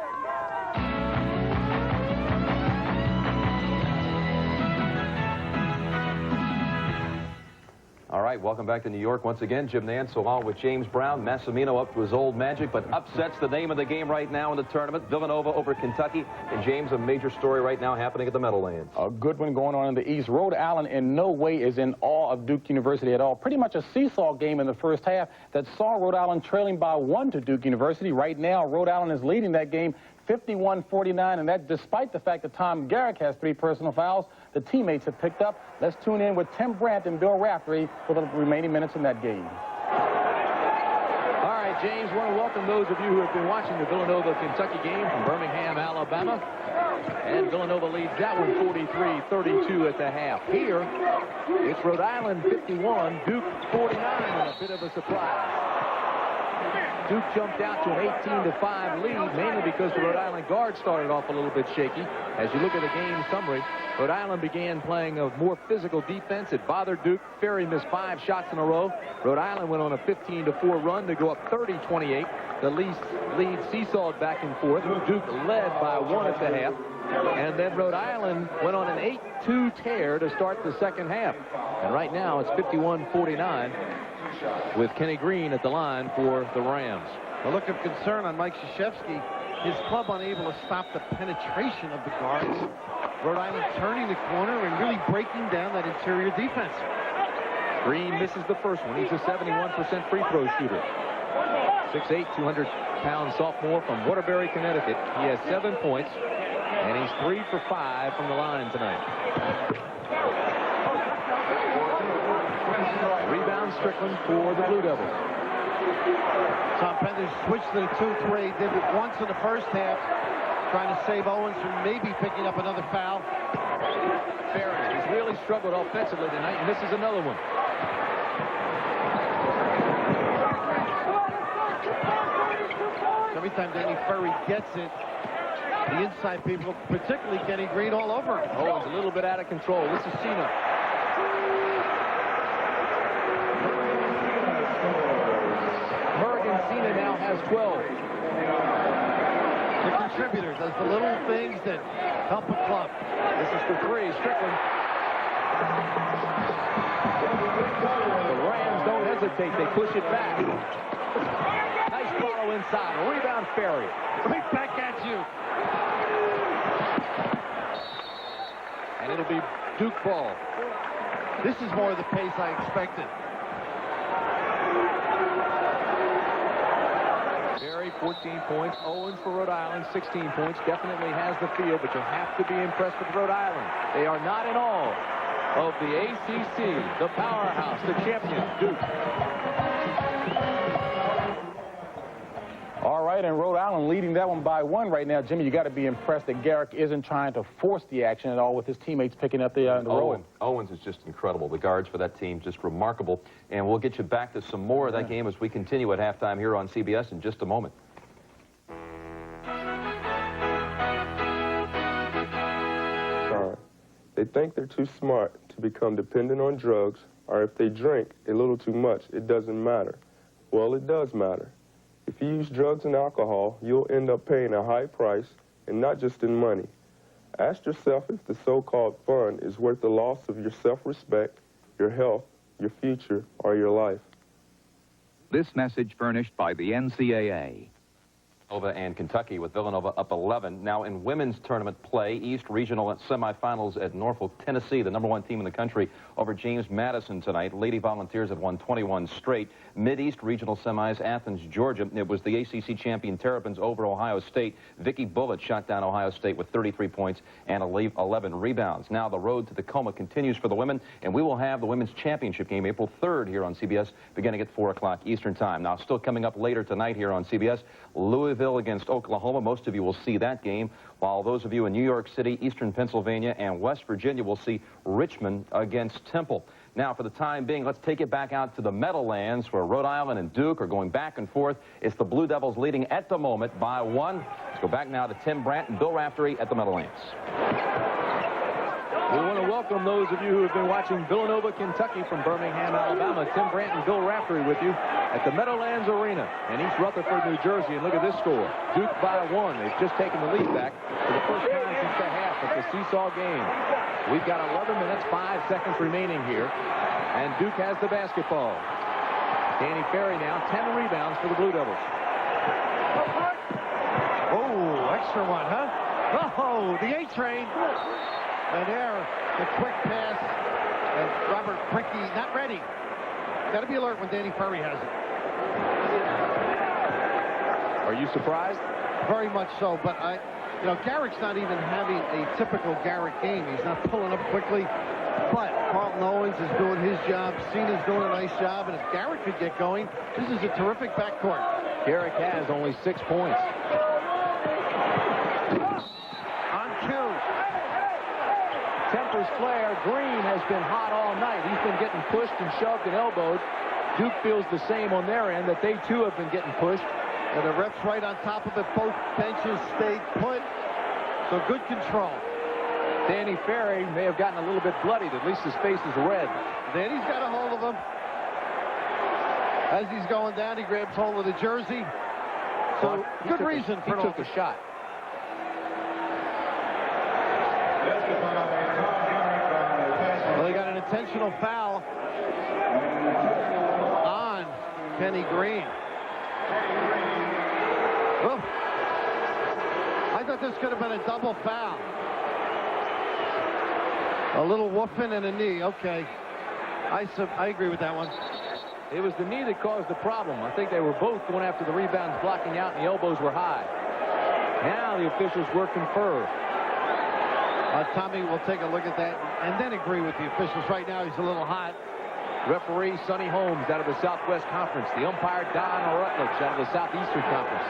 All right, welcome back to New York once again. Jim Nance along with James Brown. Massimino up to his old magic, but upsets the name of the game right now in the tournament. Villanova over Kentucky. And James, a major story right now happening at the Meadowlands. A good one going on in the East. Rhode Island in no way is in awe of Duke University at all. Pretty much a seesaw game in the first half that saw Rhode Island trailing by 1 to Duke University. Right now, Rhode Island is leading that game 51-49, and that despite the fact that Tom Garrick has 3 personal fouls. The teammates have picked up. Let's tune in with Tim Brandt and Bill Raftery for the remaining minutes in that game. All right, James, I want to welcome those of you who have been watching the Villanova-Kentucky game from Birmingham, Alabama. And Villanova leads that one 43-32 at the half. Here, it's Rhode Island 51, Duke 49, and a bit of a surprise. Duke jumped out to an 18-5 lead, mainly because the Rhode Island guard started off a little bit shaky. As you look at the game summary, Rhode Island began playing a more physical defense. It bothered Duke. Ferry missed 5 shots in a row. Rhode Island went on a 15-4 run to go up 30-28. The lead seesawed back and forth. Duke led by 1 at the half. And then Rhode Island went on an 8-2 tear to start the second half. And right now it's 51-49 with Kenny Green at the line for the Rams. A look of concern on Mike Krzyzewski. His club unable to stop the penetration of the guards. Rhode Island turning the corner and really breaking down that interior defense. Green misses the first one. He's a 71% free throw shooter. 6'8", 200-pound sophomore from Waterbury, Connecticut. He has 7 points, and he's 3 for 5 from the line tonight. Rebound Strickland for the Blue Devils. Tom Pender switched to the 2-3, did it once in the first half, trying to save Owens from maybe picking up another foul. Ferry has really struggled offensively tonight, and this is another one. Every time Danny Ferry gets it, the inside people, particularly Kenny Green, all over him. Oh, it's a little bit out of control. This is Cena. Cena now has 12. The contributor, does the little things that help a club. This is for three. Strickland. The Rams don't hesitate. They push it back. Nice follow inside. A rebound, Ferry. Right back at you. And it'll be Duke ball. This is more the pace I expected. Ferry, 14 points. Owens for Rhode Island, 16 points. Definitely has the field, but you have to be impressed with Rhode Island. They are not in all of the ACC, the powerhouse, the champion, Duke. All right, and Rhode Island leading that one by 1 right now. Jimmy, you got to be impressed that Garrick isn't trying to force the action at all with his teammates picking up the roll. Owens is just incredible. The guards for that team just remarkable. And we'll get you back to some more of that game as we continue at halftime here on CBS in just a moment. They think they're too smart to become dependent on drugs, or if they drink a little too much, it doesn't matter. Well, it does matter. If you use drugs and alcohol, you'll end up paying a high price, and not just in money. Ask yourself if the so-called fun is worth the loss of your self-respect, your health, your future, or your life. This message furnished by the NCAA. Villanova and Kentucky with Villanova up 11. Now in women's tournament play, East Regional semifinals at Norfolk, Tennessee, the #1 team in the country over James Madison tonight. Lady Volunteers have won 21 straight. Mid-East Regional semis, Athens, Georgia. It was the ACC champion Terrapins over Ohio State. Vicky Bullitt shot down Ohio State with 33 points and 11 rebounds. Now the road to Tacoma continues for the women, and we will have the women's championship game April 3rd here on CBS, beginning at 4 o'clock Eastern time. Now still coming up later tonight here on CBS, Louisville against Oklahoma. Most of you will see that game, while those of you in New York City, Eastern Pennsylvania, and West Virginia will see Richmond against Temple. Now, for the time being, let's take it back out to the Meadowlands, where Rhode Island and Duke are going back and forth. It's the Blue Devils leading at the moment by 1. Let's go back now to Tim Brandt and Bill Raftery at the Meadowlands. We want to welcome those of you who have been watching Villanova, Kentucky from Birmingham, Alabama. Tim Brandt and Bill Raftery with you at the Meadowlands Arena in East Rutherford, New Jersey. And look at this score. Duke by 1. They've just taken the lead back for the first time since the half. It's a seesaw game. We've got 11 minutes, 5 seconds remaining here. And Duke has the basketball. Danny Ferry now, 10 rebounds for the Blue Devils. Oh, extra one, huh? Oh, the A-train. And there, the quick pass. And Robert Prickey not ready. Got to be alert when Danny Ferry has it. Are you surprised? Very much so, but Garrick's not even having a typical Garrick game. He's not pulling up quickly. But Carlton Owens is doing his job. Cena's doing a nice job. And if Garrick could get going, this is a terrific backcourt. Garrick has only 6 points. On 2. Tempers flare. Green has been hot all night. He's been getting pushed and shoved and elbowed. Duke feels the same on their end, that they too have been getting pushed. And the ref's right on top of it. Both benches stayed put. So good control. Danny Ferry may have gotten a little bit bloodied. At least his face is red. Danny's got a hold of him. As he's going down, he grabs hold of the jersey. So good reason for he took the shot. Well, they got an intentional foul on Kenny Green. Well, I thought this could have been a double foul. A little whooping and a knee. Okay. I agree with that one. It was the knee that caused the problem. I think they were both going after the rebounds, blocking out, and the elbows were high. Now the officials were confer. Tommy will take a look at that and then agree with the officials. Right now he's a little hot. Referee Sonny Holmes out of the Southwest Conference. The umpire Don Rutledge out of the Southeastern Conference.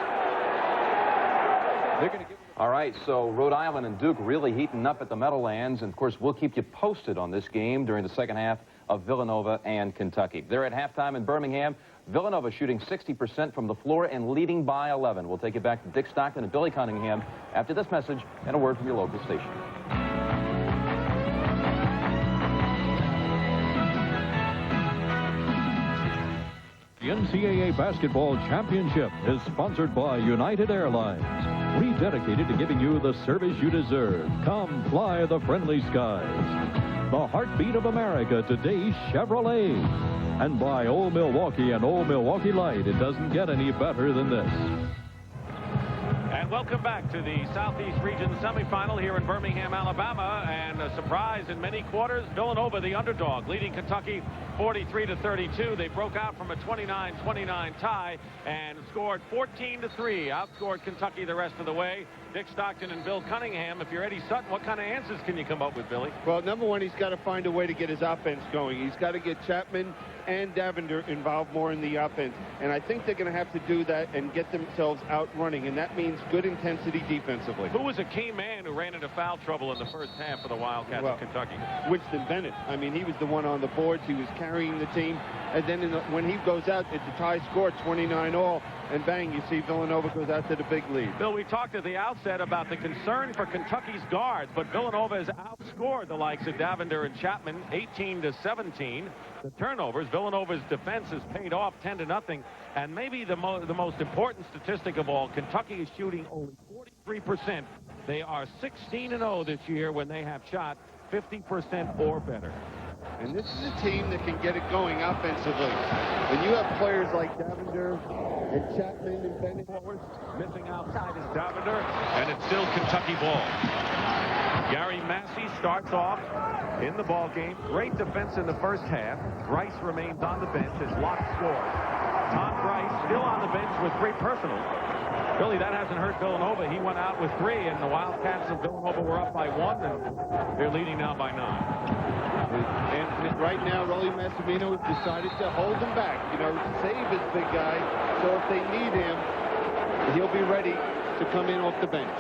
They're going to give... All right, so Rhode Island and Duke really heating up at the Meadowlands. And, of course, we'll keep you posted on this game during the second half of Villanova and Kentucky. They're at halftime in Birmingham. Villanova shooting 60% from the floor and leading by 11. We'll take it back to Dick Stockton and Billy Cunningham after this message and a word from your local station. The NCAA Basketball Championship is sponsored by United Airlines. rededicated to giving you the service you deserve. Come fly the friendly skies. The heartbeat of America, today's Chevrolet. And by Old Milwaukee and Old Milwaukee Light, it doesn't get any better than this. And welcome back to the Southeast Region semifinal here in Birmingham, Alabama. And a surprise in many quarters, Villanova, the underdog, leading Kentucky 43-32. They broke out from a 29-29 tie and scored 14-3. Outscored Kentucky the rest of the way. Dick Stockton and Bill Cunningham. If you're Eddie Sutton, what kind of answers can you come up with, Billy? Well, number one, he's got to find a way to get his offense going. He's got to get Chapman and Davender involved more in the offense. And I think they're going to have to do that and get themselves out running. And that means good intensity defensively. Who was a key man who ran into foul trouble in the first half for the Wildcats of Kentucky? Winston Bennett. I mean, he was the one on the boards. He was carrying the team. And then when he goes out, it's a tie score, 29-all. And bang, you see Villanova goes out to the big lead. Bill, we talked at the outset about the concern for Kentucky's guards, but Villanova has outscored the likes of Davender and Chapman 18-17. The turnovers, Villanova's defense has paid off 10-0. And maybe the most important statistic of all, Kentucky is shooting only 43%. They are 16-0 this year when they have shot 50% or better. And this is a team that can get it going offensively. When you have players like Davender and Chapman and Bennett forward, missing outside is Davender, and it's still Kentucky ball. Gary Massey starts off in the ball game. Great defense in the first half. Bryce remains on the bench as Locke scores. Tom Bryce still on the bench with 3 personals. Billy, that hasn't hurt Villanova. He went out with 3, and the Wildcats of Villanova were up by 1, and they're leading now by 9. And right now, Rolly Massimino has decided to hold him back, you know, save his big guy. So if they need him, he'll be ready to come in off the bench.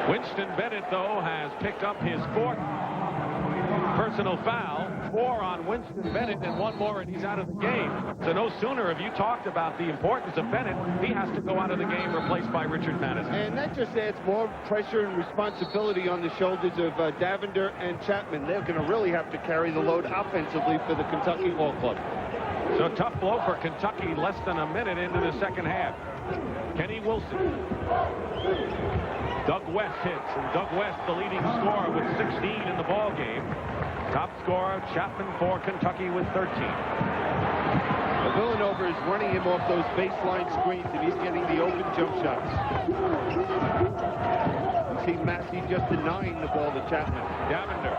Winston Bennett, though, has picked up his 4th personal foul. 4 on Winston Bennett and 1 more, and he's out of the game. So no sooner have you talked about the importance of Bennett, he has to go out of the game, replaced by Richard Madison. And that just adds more pressure and responsibility on the shoulders of Davender and Chapman. They're going to really have to carry the load offensively for the Kentucky Ball Club. So tough blow for Kentucky less than a minute into the second half. Kenny Wilson. Doug West hits, and Doug West the leading scorer with 16 in the ball game. Top scorer Chapman for Kentucky with 13. Villanova is running him off those baseline screens, and he's getting the open jump shots. You see Massey just denying the ball to Chapman. Davender,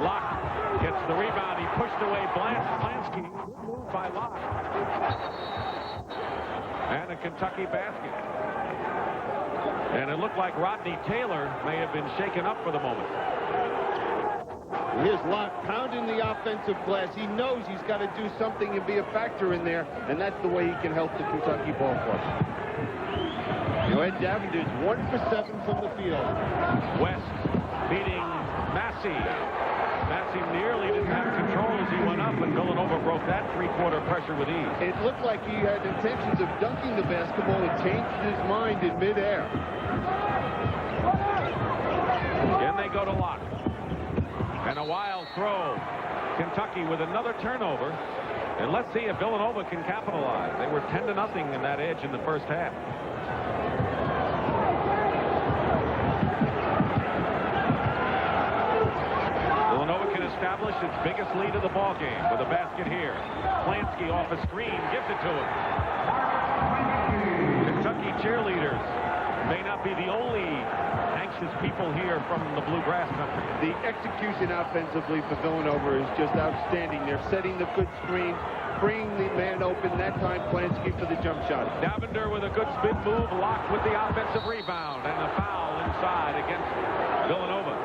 Locke gets the rebound. He pushed away Blansky. Good move by Locke. And a Kentucky basket. And it looked like Rodney Taylor may have been shaken up for the moment. Here's Locke pounding the offensive glass. He knows he's got to do something and be a factor in there, and that's the way he can help the Kentucky Ball Club. You know, Ed Davender's 1 for 7 from the field. West beating Massey. Massey nearly didn't have control as he went up, and Villanova broke that 3-quarter pressure with ease. It looked like he had intentions of dunking the basketball and changed his mind in midair. Again, they go to Locke. And a wild throw. Kentucky with another turnover. And let's see if Villanova can capitalize. They were 10-0 in that edge in the first half. Villanova can establish its biggest lead of the ball game with a basket here. Plansky off a screen, gives it to him. Kentucky cheerleaders may not be the only anxious people here from the Bluegrass country. The execution offensively for Villanova is just outstanding. They're setting the good screen, bringing the man open. That time, Plansky for the jump shot. Davender with a good spin move, Locke with the offensive rebound, and a foul inside against Villanova.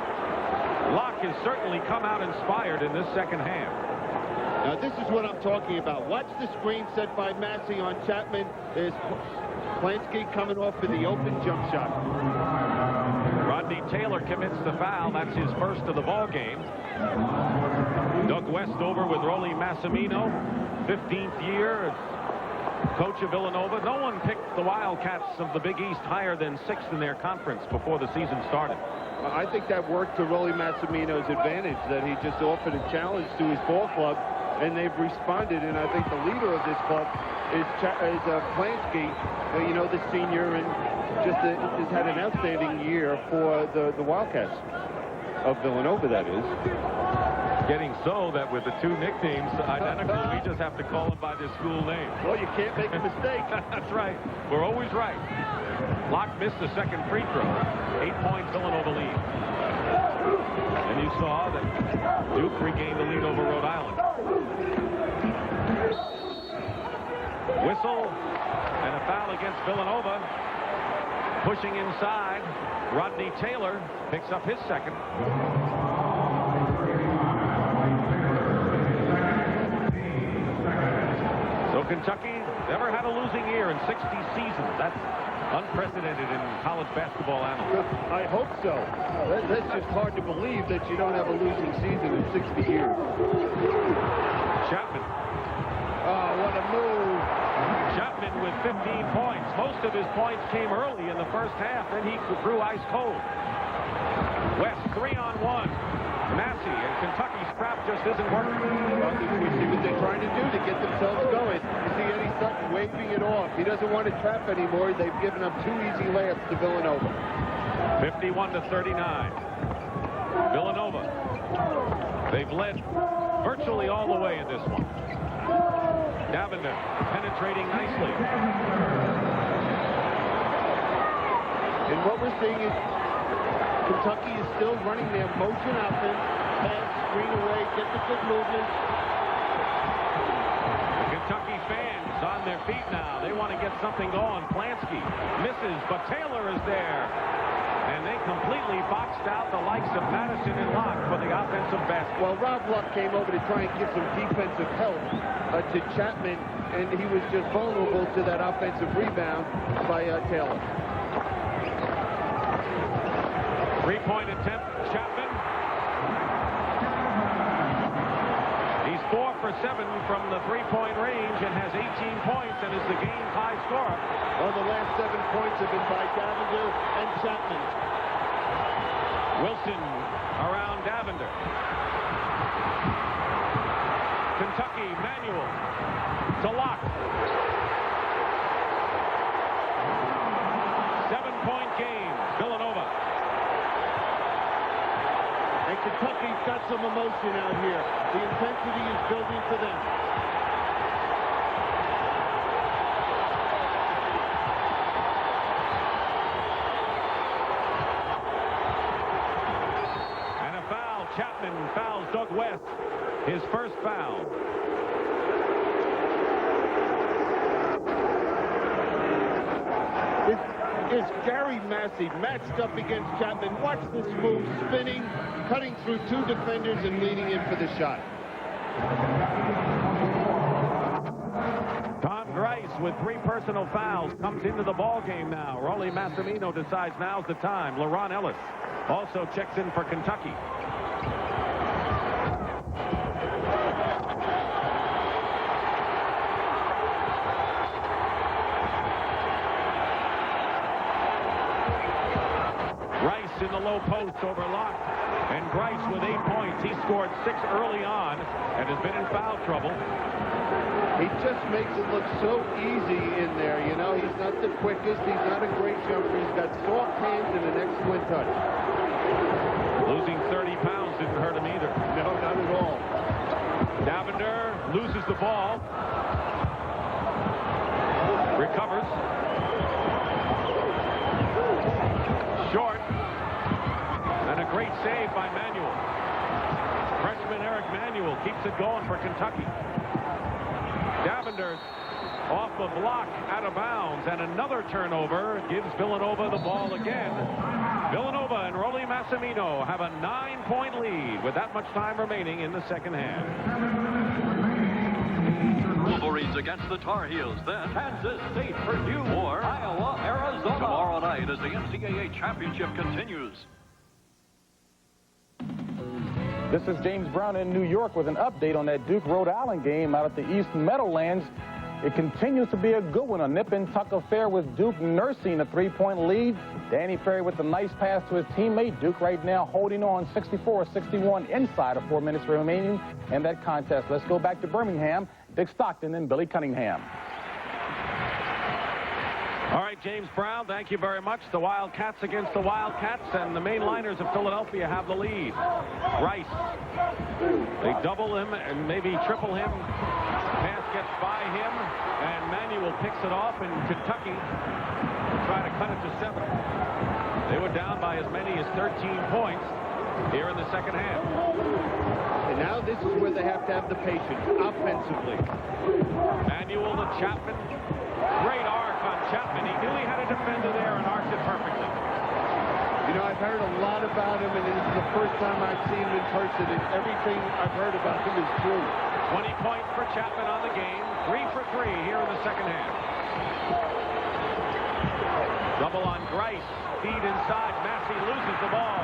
Locke has certainly come out inspired in this second half. Now, this is what I'm talking about. Watch the screen set by Massey on Chapman. There's Plansky coming off for the open jump shot. Rodney Taylor commits the foul. That's his first of the ball game. Doug Westover with Rolly Massimino, 15th year coach of Villanova. No one picked the Wildcats of the Big East higher than 6th in their conference before the season started. I think that worked to Rolly Massimino's advantage, that he just offered a challenge to his ball club and they've responded. And I think the leader of this club is Plansky, you know, the senior, and just had an outstanding year for the Wildcats of Villanova, that is. Getting so that with the two nicknames identical, we just have to call them by their school name. Well, you can't make a mistake. That's right. We're always right. Locke missed the second free throw. 8-point Villanova lead. And you saw that Duke regained the lead over Rhode Island. Whistle and a foul against Villanova. Pushing inside, Rodney Taylor picks up his second. So Kentucky never had a losing year in 60 seasons. That's unprecedented in college basketball annals. I hope so. That's just hard to believe that you don't have a losing season in 60 years. Chapman. Oh, what a move. Chapman with 15 points. Most of his points came early in the first half. Then he grew ice cold. West 3-on-1. Massey and Kentucky's scrap just isn't working. Well, we see what they're trying to do to get themselves going. You see Eddie Sutton waving it off. He doesn't want to trap anymore. They've given up 2 easy layups to Villanova. 51-39. Villanova. They've led virtually all the way in this one. Davender penetrating nicely. And what we're seeing is Kentucky is still running their motion offense, pass, screen away, get the good movement. The Kentucky fans on their feet now. They want to get something going. Plansky misses, but Taylor is there. And they completely boxed out the likes of Madison and Locke for the offensive basket. Well, Rob Luck came over to try and give some defensive help to Chapman, and he was just vulnerable to that offensive rebound by Taylor. 3-point attempt, Chapman. He's 4 for 7 from the 3-point range and has 18 points and is the game's high scorer. Well, the last 7 points have been by Davender and Chapman. Wilson around Davender. Kentucky manual to Locke. 7-point game, Villanova. And Kentucky's got some emotion out here. The intensity is building for them. And a foul. Chapman fouls Doug West. His first foul. It's Gary Massey matched up against Chapman. Watch this move, spinning, cutting through 2 defenders and leading in for the shot. Tom Grice with 3 personal fouls comes into the ball game now. Rolly Massimino decides now's the time. LaRon Ellis also checks in for Kentucky. In the low post over Locke. And Grice with 8 points. He scored 6 early on and has been in foul trouble. He just makes it look so easy in there, you know. He's not the quickest. He's not a great jumper. He's got soft hands and an excellent touch. Losing 30 pounds didn't hurt him either. No, not at all. Davender loses the ball. Recovers. Short. And a great save by Manuel. Freshman Eric Manuel keeps it going for Kentucky. Davender off the block, out of bounds, and another turnover gives Villanova the ball again. Villanova and Rolly Massimino have a 9-point lead with that much time remaining in the second half. Wolverines against the Tar Heels, then Kansas State, Purdue, or Iowa, Arizona. Tomorrow night as the NCAA championship continues. This is James Brown in New York with an update on that Duke-Rhode Island game out at the East Meadowlands. It continues to be a good one. A nip-and-tuck affair with Duke nursing a 3-point lead. Danny Ferry with a nice pass to his teammate. Duke right now holding on 64-61 inside of 4 minutes remaining in that contest. Let's go back to Birmingham. Dick Stockton and Billy Cunningham. All right, James Brown, thank you very much. The Wildcats against the Wildcats, and the mainliners of Philadelphia have the lead. Rice, they double him and maybe triple him. Pass gets by him, and Manuel picks it off, and Kentucky try to cut it to 7. They were down by as many as 13 points here in the second half. And now this is where they have to have the patience offensively. Manuel to Chapman. Great arc on Chapman. He knew he had a defender there and arced it perfectly. You know, I've heard a lot about him, and this is the first time I've seen him in person, and everything I've heard about him is true. 20 points for Chapman on the game. 3 for 3 here in the second half. Double on Grice. Feed inside. Massey loses the ball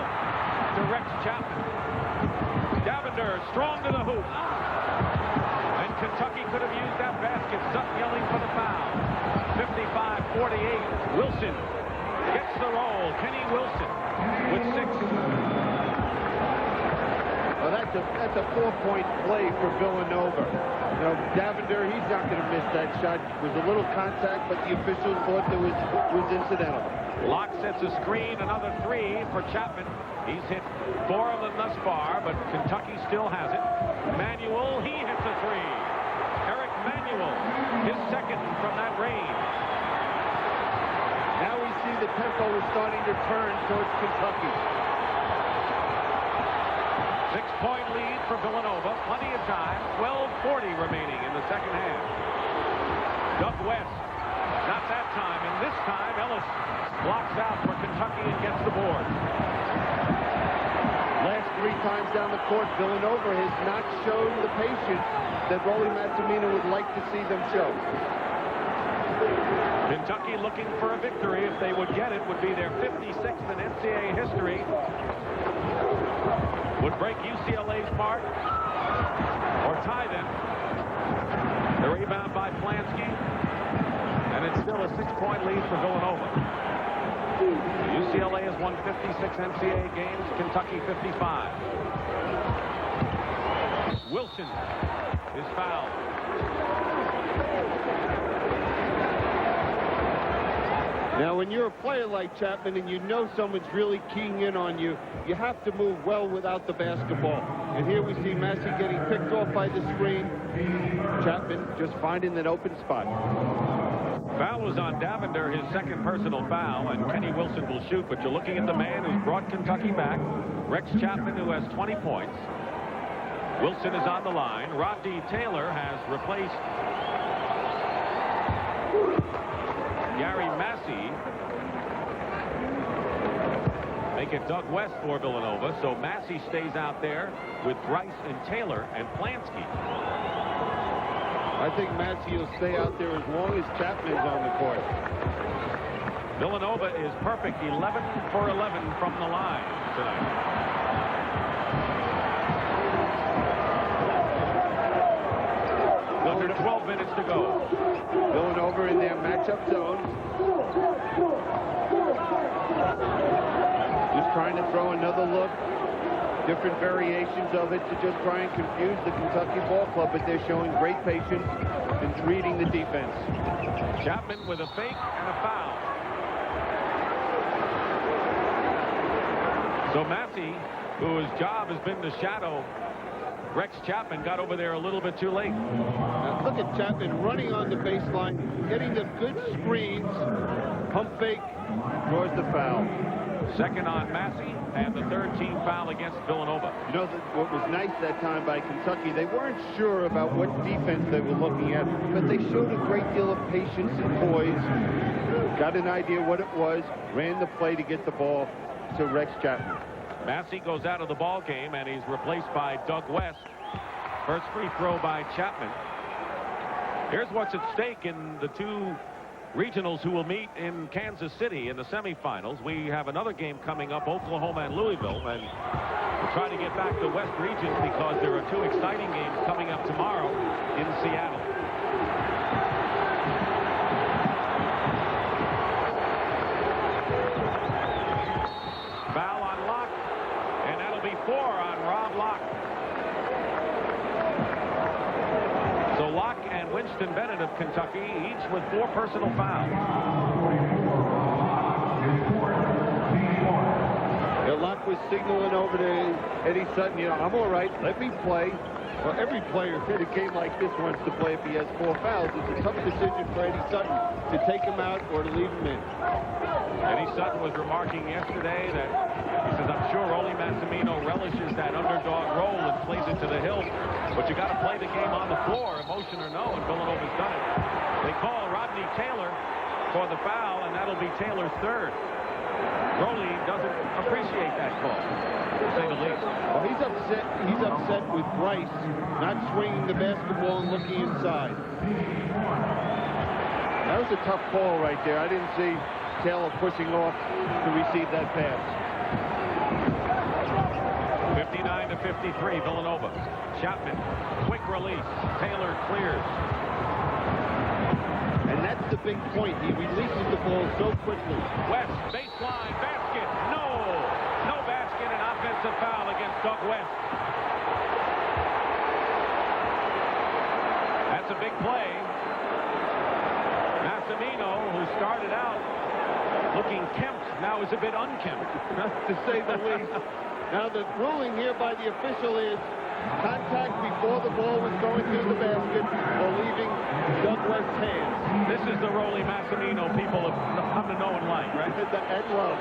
to Rex Chapman. Davender strong to the hoop. And Kentucky could have used that basket. Sutton yelling for the foul. 55-48. Wilson gets the roll. Kenny Wilson with 6. Well, that's a 4-point play for Villanova. You know, Davender, he's not going to miss that shot. It was a little contact, but the officials thought it was incidental. Locke sets a screen, another 3 for Chapman. He's hit 4 of them thus far, but Kentucky still has it. Manuel, he hits a 3. Eric Manuel, his second from that range. Now we see the tempo is starting to turn towards Kentucky. 6-point lead for Villanova. Plenty of time. 12:40 remaining in the second half. Doug West. Not that time. And this time, Ellis blocks out for Kentucky and gets the board. Last 3 times down the court, Villanova has not shown the patience that Rollie Massimino would like to see them show. Kentucky looking for a victory. If they would get it, would be their 56th in NCAA history. Would break UCLA's mark or tie them. The rebound by Plansky. And it's still a 6-point lead for Villanova. UCLA has won 56 NCAA games, Kentucky 55. Wilson is fouled. Now, when you're a player like Chapman and you know someone's really keying in on you, you have to move well without the basketball. And here we see Massey getting picked off by the screen. Chapman just finding that open spot. Foul was on Davender, his second personal foul, and Kenny Wilson will shoot, but you're looking at the man who's brought Kentucky back, Rex Chapman, who has 20 points. Wilson is on the line. Rodney Taylor has replaced Gary Massey. Make it Doug West for Villanova, so Massey stays out there with Grice and Taylor and Plansky. I think Massey will stay out there as long as Chapman's on the court. Villanova is perfect, 11 for 11 from the line tonight. Under 12 minutes to go. Villanova in their matchup zone. Just trying to throw another look. Different variations of it to just try and confuse the Kentucky ball club, but they're showing great patience and reading the defense. Chapman with a fake and a foul. So Massey, whose job has been to shadow Rex Chapman, got over there a little bit too late. Now look at Chapman running on the baseline, getting the good screens, pump fake, draws the foul. Second on Massey, and the third team foul against Villanova. You know, what was nice that time by Kentucky, they weren't sure about what defense they were looking at, but they showed a great deal of patience and poise, got an idea what it was, ran the play to get the ball to Rex Chapman. Massey goes out of the ball game, and he's replaced by Doug West. First free throw by Chapman. Here's what's at stake in the two regionals who will meet in Kansas City in the semifinals. We have another game coming up, Oklahoma and Louisville, and we're trying to get back to West Region because there are two exciting games coming up tomorrow in Seattle. be 4 on Rob Locke. So Locke and Winston Bennett of Kentucky, each with 4 personal fouls. Locke was signaling over to Eddie Sutton, you know, I'm all right, let me play. Well, every player in a game like this wants to play if he has 4 fouls. It's a tough decision for Eddie Sutton to take him out or to leave him in. Eddie Sutton was remarking yesterday that he says, I'm sure Rolly Massimino relishes that underdog role and plays it to the hilt, but you got to play the game on the floor, emotion or no, and Villanova's done it. They call Rodney Taylor for the foul, and that'll be Taylor's 3rd. Rolly doesn't appreciate that call, to say the least. Well, he's upset with Bryce not swinging the basketball and looking inside. That was a tough call right there. I didn't see Taylor pushing off to receive that pass. 59-53, Villanova. Chapman, quick release. Taylor clears. And that's the big point. He releases the ball so quickly. West, baseline, basket. No basket, an offensive foul against Doug West. That's a big play. Massimino, who started out looking kempt, now is a bit unkempt, to say the least. Now the ruling here by the official is contact before the ball was going through the basket or leaving Doug West's hands. This is the Rolly Massimino people have come to know and like, right? And love.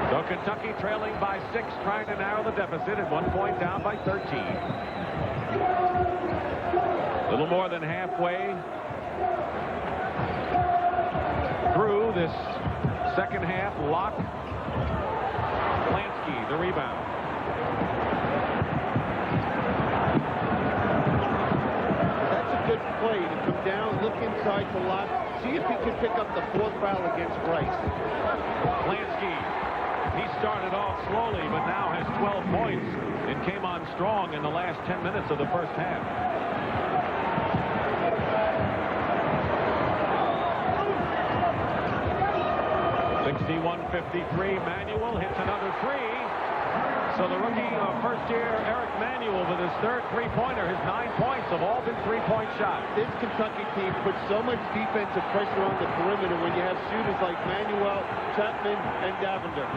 So Kentucky trailing by 6, trying to narrow the deficit at 1 point down by 13. A little more than halfway through this second half. Locke, Lansky, the rebound. That's a good play to come down, look inside to Locke, see if he can pick up the 4th foul against Bryce. Lansky, he started off slowly, but now has 12 points and came on strong in the last 10 minutes of the first half. 61-53, Manuel hits another 3. So the rookie first-year Eric Manuel with his 3rd three-pointer. His 9 points have all been three-point shots. This Kentucky team puts so much defensive pressure on the perimeter when you have shooters like Manuel, Chapman, and Davender.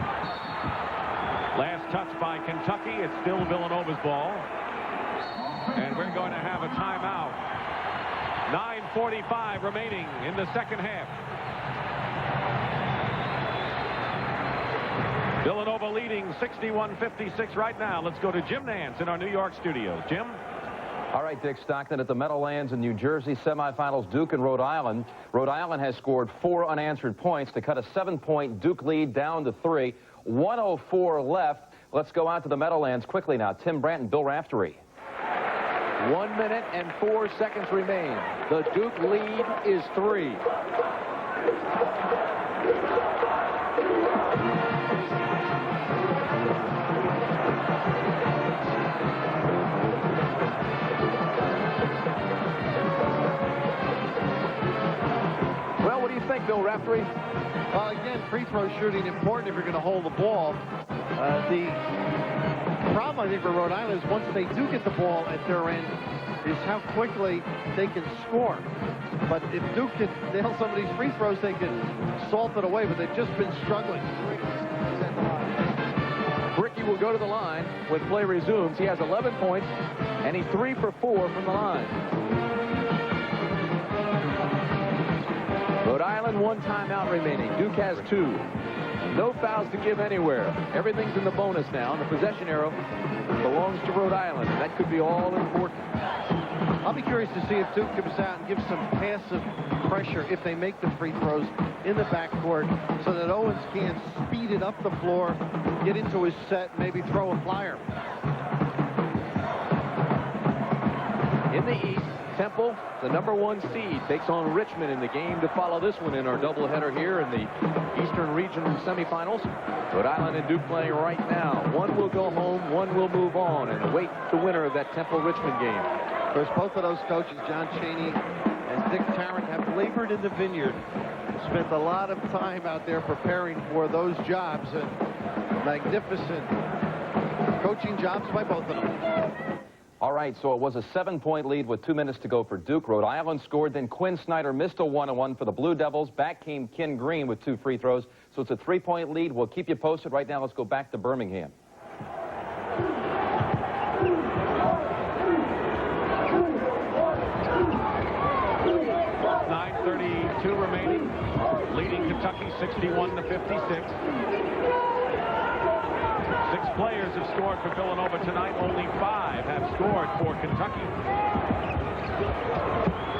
Last touch by Kentucky. It's still Villanova's ball. And we're going to have a timeout. 9:45 remaining in the second half. Villanova leading 61-56 right now. Let's go to Jim Nance in our New York studios. Jim? All right, Dick Stockton, at the Meadowlands in New Jersey, semifinals, Duke and Rhode Island. Rhode Island has scored 4 unanswered points to cut a 7-point Duke lead down to 3. 1:04 left. Let's go out to the Meadowlands quickly now. Tim Brandt and Bill Raftery. 1 minute and 4 seconds remain. The Duke lead is 3. Well, what do you think, Bill Raftery? Well, again, free throw shooting important if you're going to hold the ball. The problem, I think, for Rhode Island is once they do get the ball at their end is how quickly they can score. But if Duke can nail some of these free throws, they can salt it away, but they've just been struggling. Bricky will go to the line when play resumes. He has 11 points, and he's 3 for 4 from the line. Rhode Island, 1 timeout remaining. Duke has 2. No fouls to give anywhere. Everything's in the bonus now, and the possession arrow belongs to Rhode Island. That could be all important. I'll be curious to see if Duke comes out and gives some passive pressure if they make the free throws in the backcourt so that Owens can speed it up the floor, get into his set, maybe throw a flyer. In the East, Temple, the #1 seed, takes on Richmond in the game to follow this one in our doubleheader here in the Eastern Regional semifinals. Rhode Island and Duke playing right now. One will go home, one will move on and await the winner of that Temple-Richmond game. Of course, both of those coaches, John Chaney and Dick Tarrant, have labored in the vineyard. Spent a lot of time out there preparing for those jobs. Magnificent coaching jobs by both of them. All right, so it was a 7-point lead with 2 minutes to go for Duke. Rhode Island scored, then Quinn Snyder missed a 1-on-1 for the Blue Devils. Back came Ken Green with 2 free throws. So it's a 3-point lead. We'll keep you posted. Right now, let's go back to Birmingham. 9:32 remaining, leading Kentucky 61-56. 6 players have scored for Villanova tonight. Only 5 have scored for Kentucky.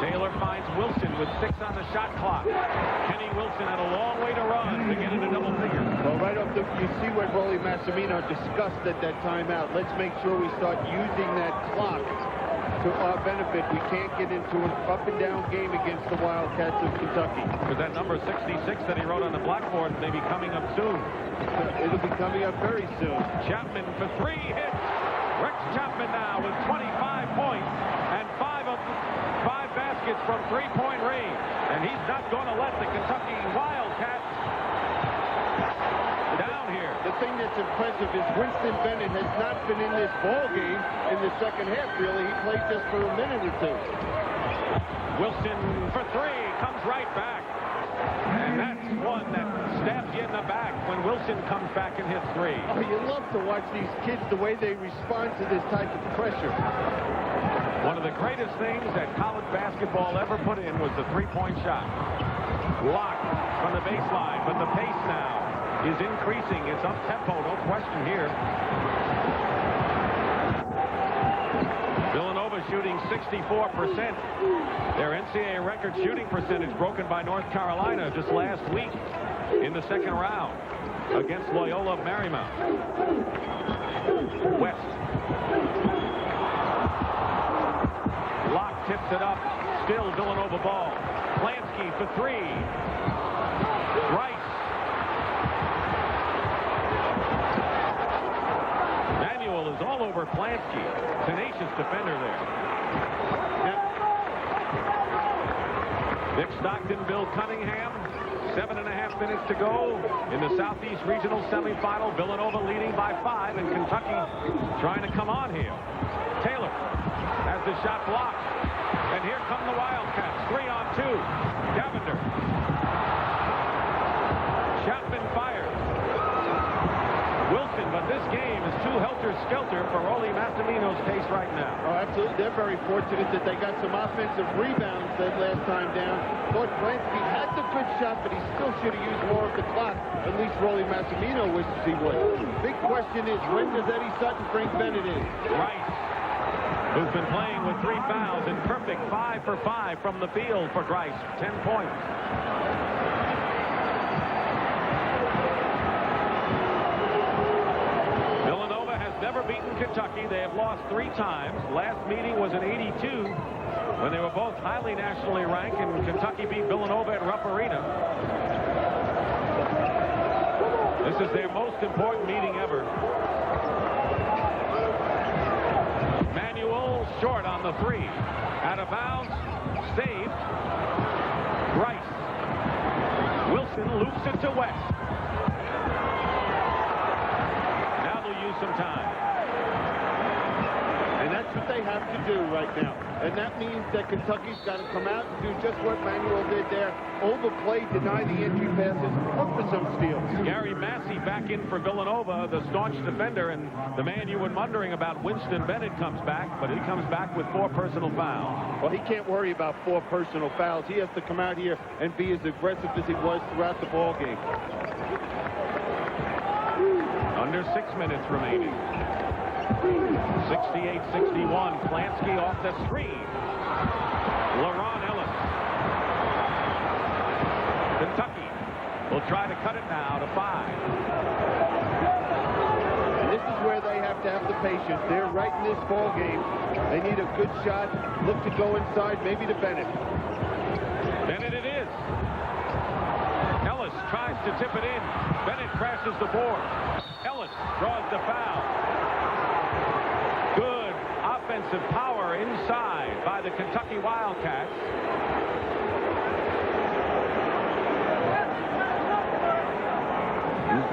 Taylor finds Wilson with 6 on the shot clock. Kenny Wilson had a long way to run to get into double figures. Well, right off you see what Rollie Massimino discussed at that timeout. Let's make sure we start using that clock to our benefit. We can't get into an up-and-down game against the Wildcats of Kentucky. With that number 66 that he wrote on the blackboard may be coming up soon. It'll be coming up very soon. Chapman for 3 hits. Rex Chapman now with 25 points and 5 baskets from 3-point range. And he's not going to let the Kentucky Wildcats down here. The thing that's impressive is Winston Bennett has not been in this ball game in the second half, really. He played just for a minute or 2. Wilson for 3 comes right back. And that's one that stabs you in the back when Wilson comes back and hits 3. Oh, you love to watch these kids, the way they respond to this type of pressure. One of the greatest things that college basketball ever put in was the 3-point shot. Blocked from the baseline, but the pace now is increasing. It's up-tempo, no question here. Villanova shooting 64%. Their NCAA record shooting percentage broken by North Carolina just last week in the second round against Loyola Marymount. West. Locke tips it up. Still Villanova ball. Plansky for 3. Rice. Manuel is all over Plansky. Tenacious defender there. Nick Stockton, Bill Cunningham. 7.5 minutes to go in the Southeast Regional semifinal. Villanova leading by 5, and Kentucky trying to come on here. Taylor has the shot blocked. And here come the Wildcats. 3-on-2. Davender. Chapman fires. Wilson, but this game is too helter-skelter for Rollie Massimino's pace right now. Oh, absolutely. They're very fortunate that they got some offensive rebounds that last time down. Thought Plansky had the good shot, but he still should have used more of the clock. At least Rollie Massimino wishes he would. Big question is, when does Eddie Sutton bring Bennett in? Rice, who's been playing with 3 fouls, and perfect 5 for 5 from the field for Grice. 10 points. Villanova has never beaten Kentucky. They have lost 3 times. Last meeting was in '82 when they were both highly nationally ranked, and Kentucky beat Villanova at Rupp Arena. This is their most important meeting ever. Manuel short on the 3. Out of bounds. Saved. Rice. Wilson loops it to West. Now they'll use some time. And that's what they have to do right now. And that means that Kentucky's got to come out and do just what Manuel did there. Overplay, deny the entry passes, look for some steals. Gary Massey back in for Villanova, the staunch defender, and the man you were wondering about, Winston Bennett, comes back, but he comes back with 4 personal fouls. Well, he can't worry about 4 personal fouls. He has to come out here and be as aggressive as he was throughout the ball game. Under 6 minutes remaining. 68-61. Plansky off the screen. LaRon Ellis. Kentucky will try to cut it now to 5. And this is where they have to have the patience. They're right in this ball game. They need a good shot. Look to go inside, maybe to Bennett. Bennett it is. Ellis tries to tip it in. Bennett crashes the board. Ellis draws the foul. Good offensive power inside by the Kentucky Wildcats.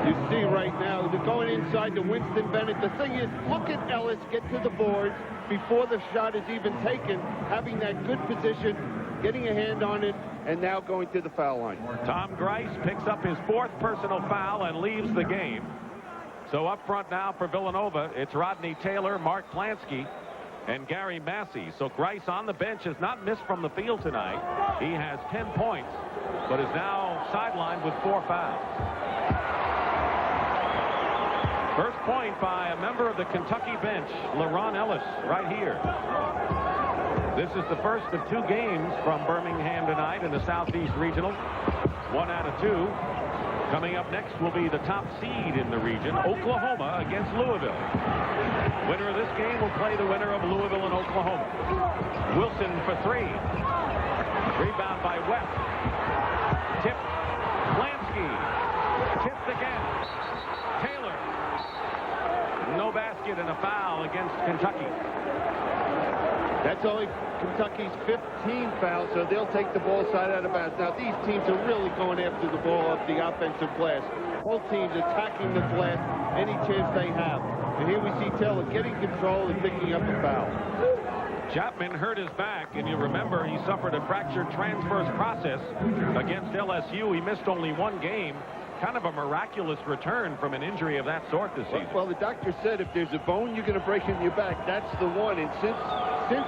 You You see right now, they're going inside to Winston Bennett. The thing is, look at Ellis get to the boards before the shot is even taken, having that good position, getting a hand on it, and now going to the foul line. Tom Grice picks up his 4th personal foul and leaves the game. So up front now for Villanova, it's Rodney Taylor, Mark Plansky, and Gary Massey. So Grice on the bench has not missed from the field tonight. He has 10 points, but is now sidelined with 4 fouls. First point by a member of the Kentucky bench, LaRon Ellis, right here. This is the first of 2 games from Birmingham tonight in the Southeast Regional. 1 out of 2. Coming up next will be the top seed in the region, Oklahoma against Louisville. Winner of this game will play the winner of Louisville and Oklahoma. Wilson for 3. Rebound by West. Tip. Plansky. Tipped again. Taylor. No basket and a foul against Kentucky. That's only Kentucky's 15 foul, so they'll take the ball side out of bounds. Now, these teams are really going after the ball up the offensive glass. Both teams attacking the glass any chance they have. And here we see Taylor getting control and picking up a foul. Chapman hurt his back, and you remember he suffered a fractured transverse process against LSU. He missed only 1 game. Kind of a miraculous return from an injury of that sort this season. Well, the doctor said if there's a bone you're going to break in your back, that's the one. And since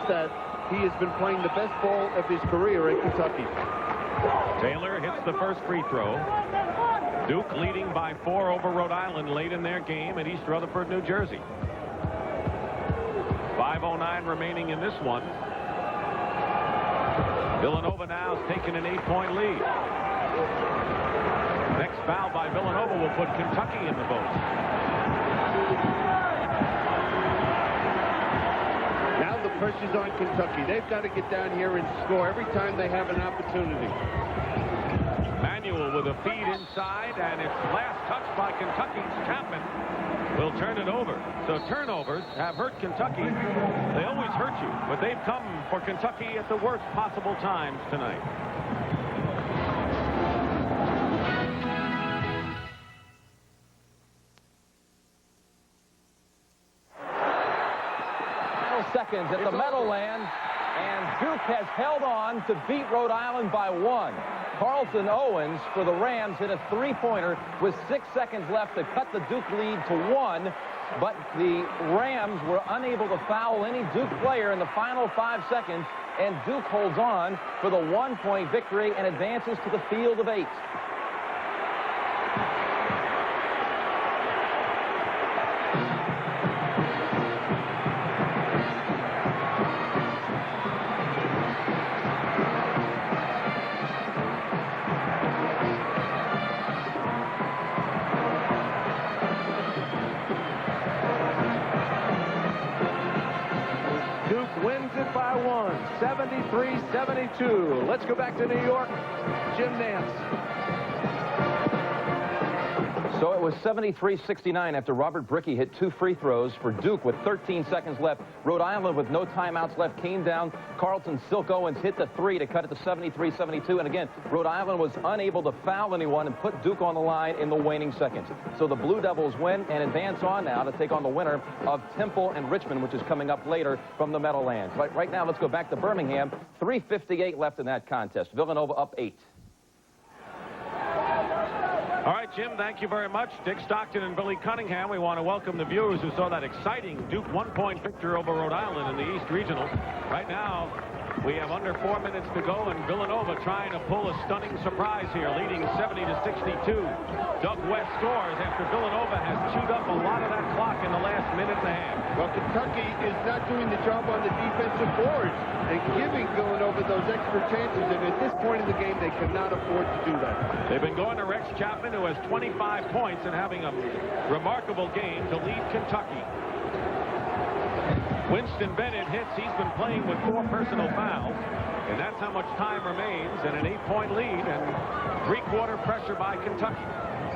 that, he has been playing the best ball of his career at Kentucky. Taylor hits the first free throw. Duke leading by 4 over Rhode Island late in their game at East Rutherford, New Jersey. 5:09 remaining in this one. Villanova now has taken an 8-point lead. Next foul by Villanova will put Kentucky in the boat. Now the pressure's on Kentucky. They've got to get down here and score every time they have an opportunity. Manuel with a feed inside, and it's last touch by Kentucky's Chapman will turn it over. So turnovers have hurt Kentucky. They always hurt you, but they've come for Kentucky at the worst possible times tonight. Seconds at the Meadowlands, and Duke has held on to beat Rhode Island by 1. Carlton Owens for the Rams hit a 3-pointer with 6 seconds left to cut the Duke lead to 1, but the Rams were unable to foul any Duke player in the final 5 seconds, and Duke holds on for the 1-point victory and advances to the field of 8. Wins it by 1, 73-72. Let's go back to New York. Jim Nance. So it was 73-69 after Robert Brickey hit 2 free throws for Duke with 13 seconds left. Rhode Island with no timeouts left came down. Carlton Silk Owens hit the 3 to cut it to 73-72. And again, Rhode Island was unable to foul anyone and put Duke on the line in the waning seconds. So the Blue Devils win and advance on now to take on the winner of Temple and Richmond, which is coming up later from the Meadowlands. Right now, let's go back to Birmingham. 3:58 left in that contest. Villanova up 8. All right, Jim, thank you very much. Dick Stockton and Billy Cunningham. We want to welcome the viewers who saw that exciting Duke 1-point victory over Rhode Island in the East Regional. Right now, we have under 4 minutes to go, and Villanova trying to pull a stunning surprise here, leading 70-62. Doug West scores after Villanova has chewed up a lot of that clock in the last minute and a half. Well, Kentucky is not doing the job on the defensive boards and giving Villanova those extra chances, and at this point in the game, they cannot afford to do that. They've been going to Rex Chapman, who has 25 points and having a remarkable game to lead Kentucky. Winston Bennett hits. He's been playing with 4 personal fouls, and that's how much time remains, and an 8-point lead and 3-quarter pressure by Kentucky.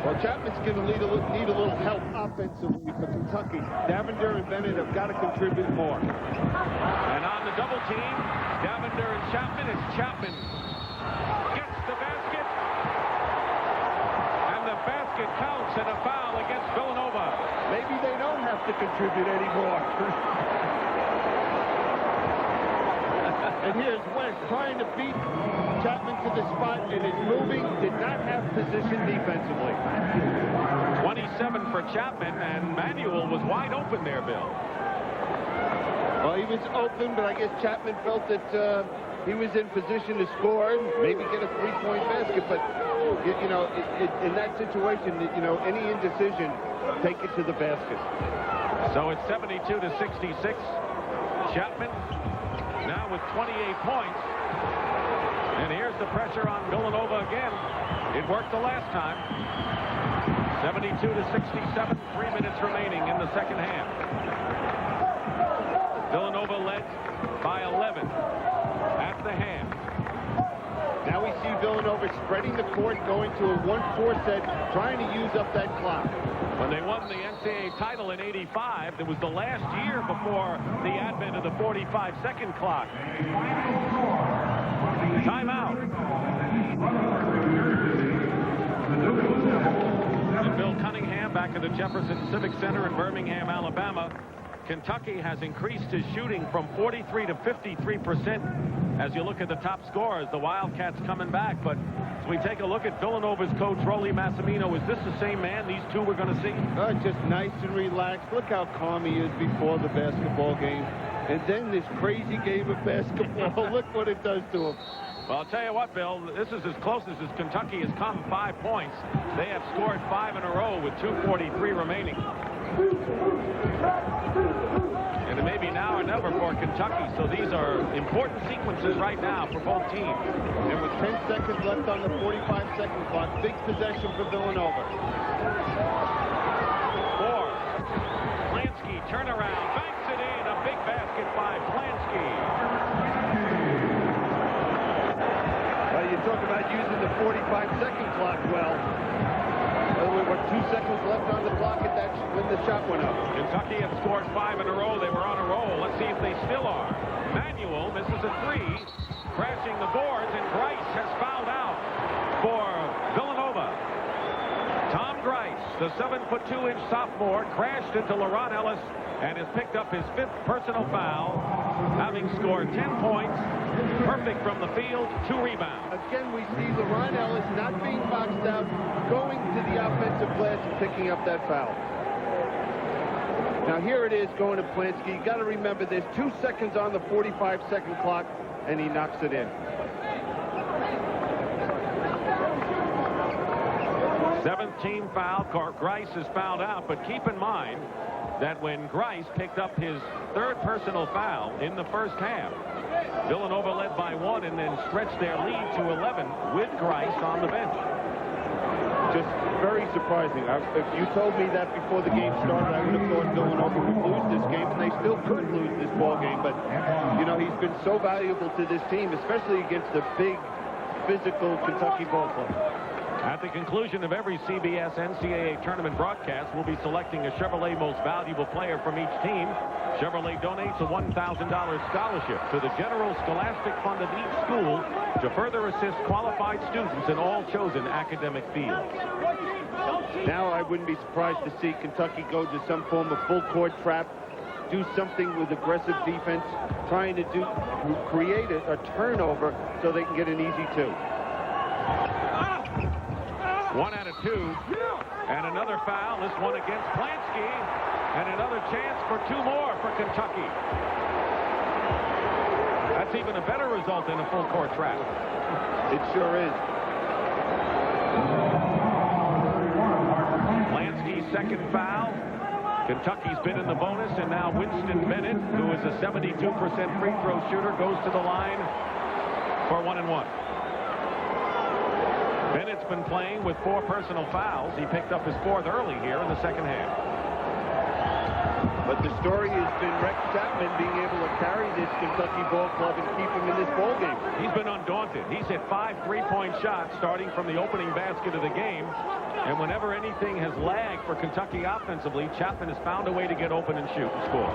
Well, Chapman's going to need a little help offensively for Kentucky. Davender and Bennett have got to contribute more. And on the double team, Davender and Chapman. It's Chapman gets the basket, and the basket counts and a foul against Villanova. Maybe they don't have to contribute anymore. And here's West trying to beat Chapman to the spot, and is moving, did not have position defensively. 27 for Chapman, and Manuel was wide open there, Bill. Well, he was open, but I guess Chapman felt that he was in position to score, maybe get a three-point basket, but, you know, in that situation, you know, any indecision, take it to the basket. So it's 72 to 66. Chapman now with 28 points. And here's the pressure on Villanova again. It worked the last time. 72 to 67, 3 minutes remaining in the second half. Villanova led by 11 at the half. Now we see Villanova spreading the court, going to a 1-4 set, trying to use up that clock. When they won the NCAA title in '85, it was the last year before the advent of the 45-second clock. Timeout. And Bill Cunningham back at the Jefferson Civic Center in Birmingham, Alabama. Kentucky has increased his shooting from 43 to 53% as you look at the top scorers. The Wildcats coming back, but as we take a look at Villanova's coach, Rolly Massimino, is this the same man these two we're going to see? Just nice and relaxed. Look how calm he is before the basketball game. And then this crazy game of basketball, look what it does to him. Well, I'll tell you what, Bill, this is as close as Kentucky has come. 5 points. They have scored 5 in a row with 2:43 remaining. And it may be now or never for Kentucky, so these are important sequences right now for both teams. And with 10 seconds left on the 45-second clock, big possession for Villanova. 4. Plansky, turnaround, banks it in, a big basket by Plansky. Well, you talk about using the 45-second clock well. There were 2 seconds left on the clock at that when the shot went up. Kentucky have scored 5 in a row. They were on a roll. Let's see if they still are. Manuel misses a 3, crashing the boards, and Grice has fouled out for Villanova. Tom Grice, the 7'2" sophomore, crashed into LaRon Ellis and has picked up his 5th personal foul, having scored 10 points, perfect from the field, 2 rebounds. Again, we see LaRon Ellis not being boxed out, going to the offensive glass and picking up that foul. Now here it is going to Plansky. You got to remember there's 2 seconds on the 45-second clock, and he knocks it in. 17 foul. Grice is fouled out, but keep in mind that when Grice picked up his 3rd personal foul in the first half, Villanova led by 1 and then stretched their lead to 11 with Grice on the bench. Just very surprising. If you told me that before the game started, I would have thought Villanova would lose this game, and they still could lose this ball game. But, you know, he's been so valuable to this team, especially against a big, physical Kentucky ball club. At the conclusion of every CBS NCAA tournament broadcast, we'll be selecting a Chevrolet Most Valuable Player from each team. Chevrolet donates a $1,000 scholarship to the General Scholastic Fund of each school to further assist qualified students in all chosen academic fields. Now I wouldn't be surprised to see Kentucky go to some form of full court trap, do something with aggressive defense, trying to create a turnover so they can get an easy 2. 1 out of 2, and another foul, this one against Plansky, and another chance for 2 more for Kentucky. That's even a better result than a full court trap. It sure is. Plansky's 2nd foul. Kentucky's been in the bonus, and now Winston Bennett, who is a 72% free throw shooter, goes to the line for 1 and 1. Bennett's been playing with 4 personal fouls. He picked up his 4th early here in the second half. But the story has been Rex Chapman being able to carry this Kentucky ball club and keep him in this ball game. He's been undaunted. He's hit 5 3-point shots starting from the opening basket of the game. And whenever anything has lagged for Kentucky offensively, Chapman has found a way to get open and shoot and score.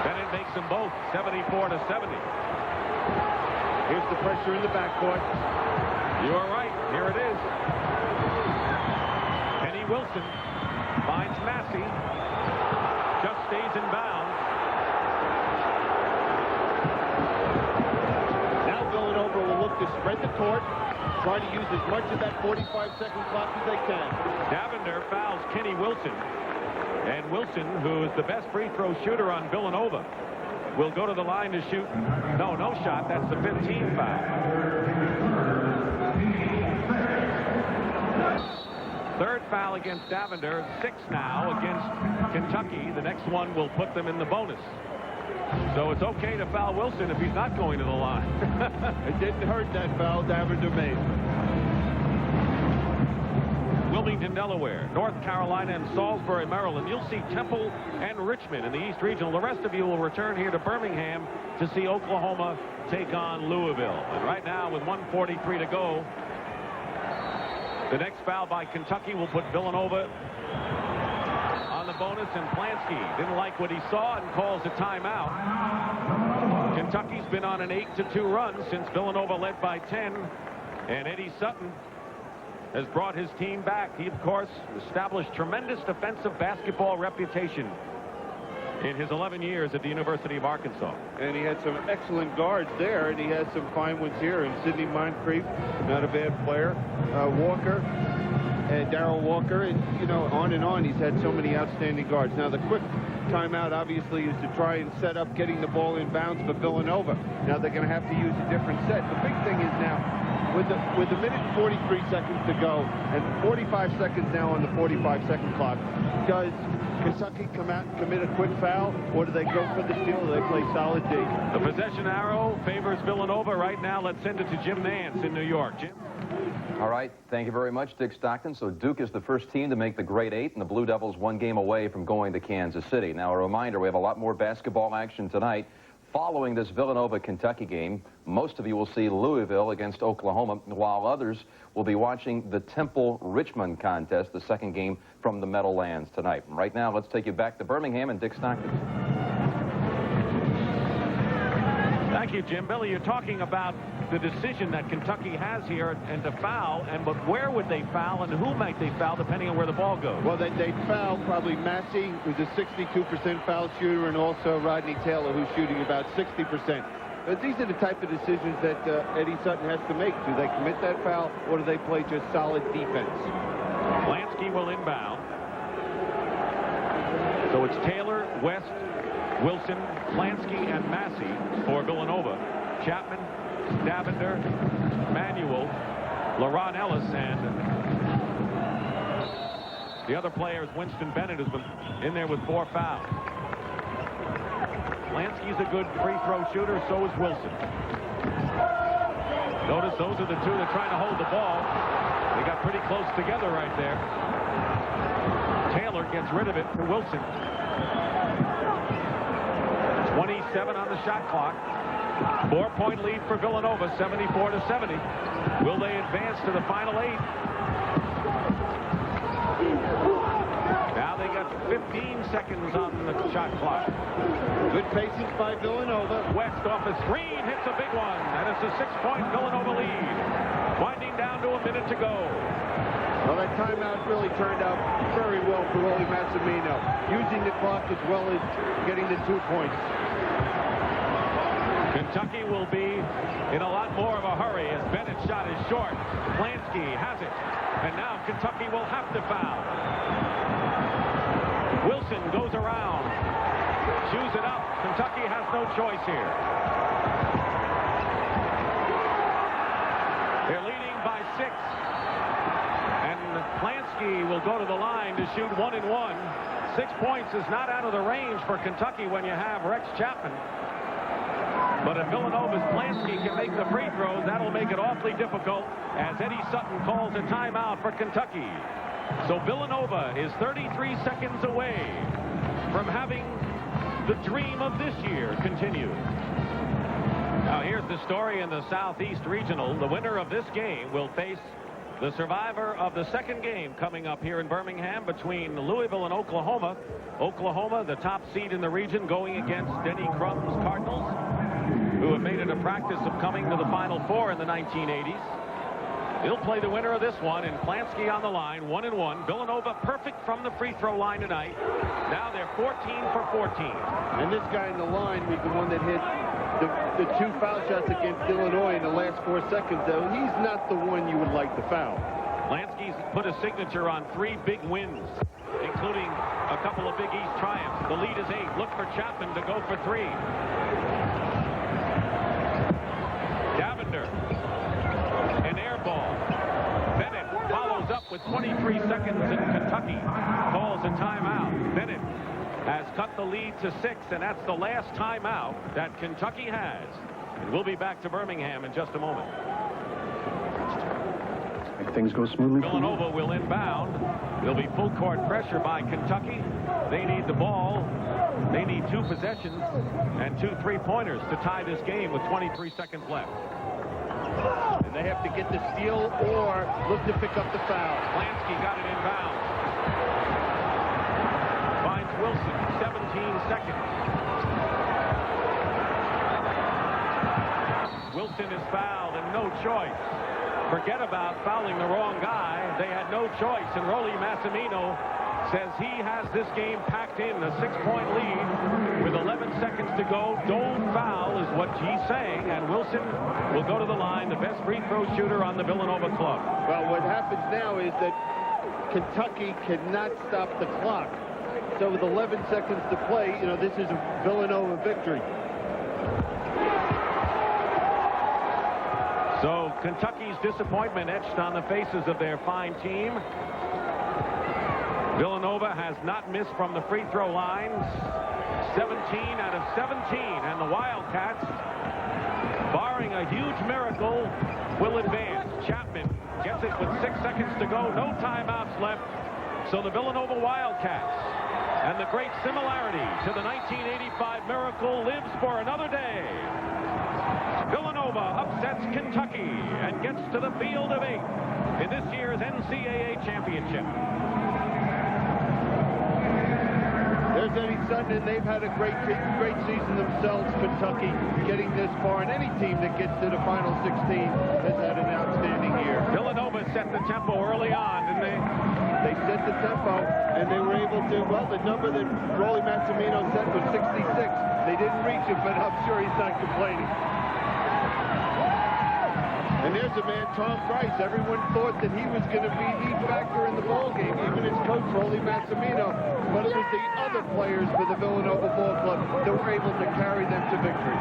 Bennett makes them both 74 to 70. Here's the pressure in the backcourt. You are right. Here it is. Wilson. Finds Massey. Just stays in bounds. Now Villanova will look to spread the court, try to use as much of that 45-second clock as they can. Davender fouls Kenny Wilson. And Wilson, who is the best free throw shooter on Villanova, will go to the line to shoot. No shot. That's the 15th foul. Third foul against Davender. 6 now against Kentucky. The next one will put them in the bonus. So it's okay to foul Wilson if he's not going to the line. It didn't hurt that foul Davender made. Wilmington, Delaware, North Carolina, and Salisbury, Maryland. You'll see Temple and Richmond in the East Regional. The rest of you will return here to Birmingham to see Oklahoma take on Louisville. And right now, with 1:43 to go, the next foul by Kentucky will put Villanova on the bonus, and Plansky didn't like what he saw and calls a timeout. Kentucky's been on an 8-2 run since Villanova led by 10, and Eddie Sutton has brought his team back. He, of course, established tremendous defensive basketball reputation in his 11 years at the University of Arkansas. And he had some excellent guards there, and he has some fine ones here. And Sidney Moncrief, not a bad player. Walker, and Darrell Walker, and, you know, on and on. He's had so many outstanding guards. Now, the quick timeout, obviously, is to try and set up getting the ball in bounds for Villanova. Now, they're going to have to use a different set. The big thing is now, with the minute and 43 seconds to go, and 45 seconds now on the 45-second clock, does Kentucky come out and commit a quick foul, or do they go for the steal, or do they play solid D? The possession arrow favors Villanova right now. Let's send it to Jim Nance in New York. Jim? All right, thank you very much, Dick Stockton. So Duke is the first team to make the Great Eight, and the Blue Devils one game away from going to Kansas City. Now, a reminder, we have a lot more basketball action tonight. Following this Villanova-Kentucky game, most of you will see Louisville against Oklahoma, while others will be watching the Temple-Richmond contest, the second game from the Meadowlands tonight. And right now, let's take you back to Birmingham and Dick Stockton. Thank you, Jim. Billy, you're talking about the decision that Kentucky has here and to foul, but where would they foul and who might they foul depending on where the ball goes? Well, they'd foul probably Massey, who's a 62% foul shooter, and also Rodney Taylor, who's shooting about 60%. But these are the type of decisions that Eddie Sutton has to make. Do they commit that foul, or do they play just solid defense? Lansky will inbound. So it's Taylor, West, Wilson, Lansky, and Massey for Villanova. Chapman, Davender, Manuel, LaRon Ellis, and the other player is Winston Bennett, who's been in there with 4 fouls. Lansky's a good free throw shooter, so is Wilson. Notice those are the two that are trying to hold the ball. They got pretty close together right there. Taylor gets rid of it to Wilson. 27 on the shot clock. 4-point lead for Villanova, 74-70. Will they advance to the final 8? Now they got 15 seconds on the shot clock. Good patience by Villanova. West off a screen, hits a big one, and it's a 6-point Villanova lead. Winding down to a minute to go. Well, that timeout really turned out very well for Rollie Massimino, using the clock as well as getting the 2 points. Kentucky will be in a lot more of a hurry as Bennett's shot is short. Lansky has it, and now Kentucky will have to foul. Wilson goes around, chews it up. Kentucky has no choice here. They're leading by 6. And Lansky will go to the line to shoot 1 and 1. 6 points is not out of the range for Kentucky when you have Rex Chapman. But if Villanova's Plansky can make the free throws, that'll make it awfully difficult as Eddie Sutton calls a timeout for Kentucky. So Villanova is 33 seconds away from having the dream of this year continue. Now here's the story in the Southeast Regional. The winner of this game will face the survivor of the second game coming up here in Birmingham between Louisville and Oklahoma. Oklahoma, the top seed in the region, going against Denny Crum's Cardinals, who have made it a practice of coming to the Final Four in the 1980s. He'll play the winner of this one, and Plansky on the line, 1-1. Villanova perfect from the free throw line tonight. Now they're 14 for 14. And this guy in the line was the one that hit the 2 foul shots against Illinois in the last 4 seconds, though. He's not the one you would like to foul. Plansky's put a signature on 3 big wins, including a couple of Big East triumphs. The lead is 8. Look for Chapman to go for 3. Davender. An air ball. Bennett follows up with 23 seconds, and Kentucky calls a timeout. Bennett has cut the lead to 6, and that's the last timeout that Kentucky has. And we'll be back to Birmingham in just a moment. Make things go smoothly. Villanova will inbound. There'll be full court pressure by Kentucky. They need the ball. They need 2 possessions and 2 3-pointers to tie this game with 23 seconds left. And they have to get the steal or look to pick up the foul. Plansky got it inbound. Finds Wilson, 17 seconds. Wilson is fouled and no choice. Forget about fouling the wrong guy. They had no choice, and Rolly Massimino says he has this game packed in, a 6-point lead with 11 seconds to go. Don't foul is what he's saying, and Wilson will go to the line, the best free throw shooter on the Villanova club. Well, what happens now is that Kentucky cannot stop the clock. So with 11 seconds to play, you know, this is a Villanova victory. So Kentucky's disappointment etched on the faces of their fine team. Villanova has not missed from the free throw lines. 17 out of 17, and the Wildcats, barring a huge miracle, will advance. Chapman gets it with 6 seconds to go. No timeouts left. So the Villanova Wildcats, and the great similarity to the 1985 miracle, lives for another day. Villanova upsets Kentucky and gets to the field of 8 in this year's NCAA championship. There's Eddie Sutton, and they've had a great season themselves, Kentucky, getting this far. And any team that gets to the Final 16 has had an outstanding year. Villanova set the tempo early on, didn't they? They set the tempo, and they were able to, well, the number that Rolly Massimino set was 66. They didn't reach it, but I'm sure he's not complaining. And there's a man, Tom Price. Everyone thought that he was going to be the factor in the ballgame, even his coach, Rolly Massimino. But it was the other players for the Villanova Ball Club that were able to carry them to victory.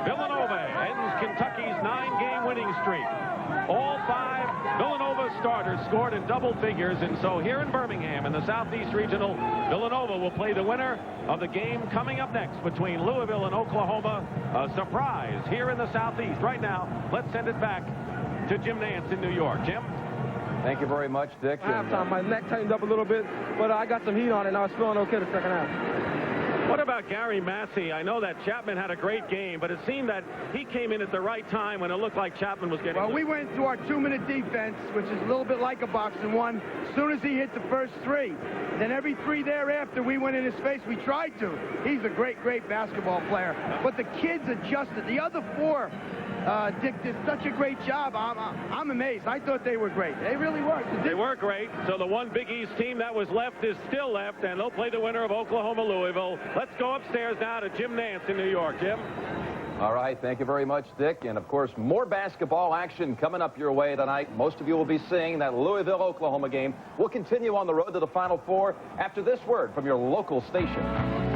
Villanova ends Kentucky's 9-game winning streak. All 5 Villanova starters scored in double figures, and so here in Birmingham in the Southeast Regional, Villanova will play the winner of the game coming up next between Louisville and Oklahoma. A surprise here in the Southeast. Right now, let's send it back to Jim Nance in New York. Jim? Thank you very much, Dick. Halftime, my neck tightened up a little bit, but I got some heat on it, and I was feeling okay the second half. What about Gary Massey? I know that Chapman had a great game, but it seemed that he came in at the right time when it looked like Chapman was getting... Well, we went to our 2-minute defense, which is a little bit like a boxing one, as soon as he hit the first 3. Then every 3 thereafter, we went in his face. We tried to. He's a great, great basketball player. But the kids adjusted. The other 4... Dick did such a great job. I'm amazed. I thought they were great. They really were. They were great. So the one Big East team that was left is still left, and they'll play the winner of Oklahoma-Louisville. Let's go upstairs now to Jim Nance in New York. Jim? All right, thank you very much, Dick. And, of course, more basketball action coming up your way tonight. Most of you will be seeing that Louisville-Oklahoma game. We'll continue on the road to the Final Four after this word from your local station.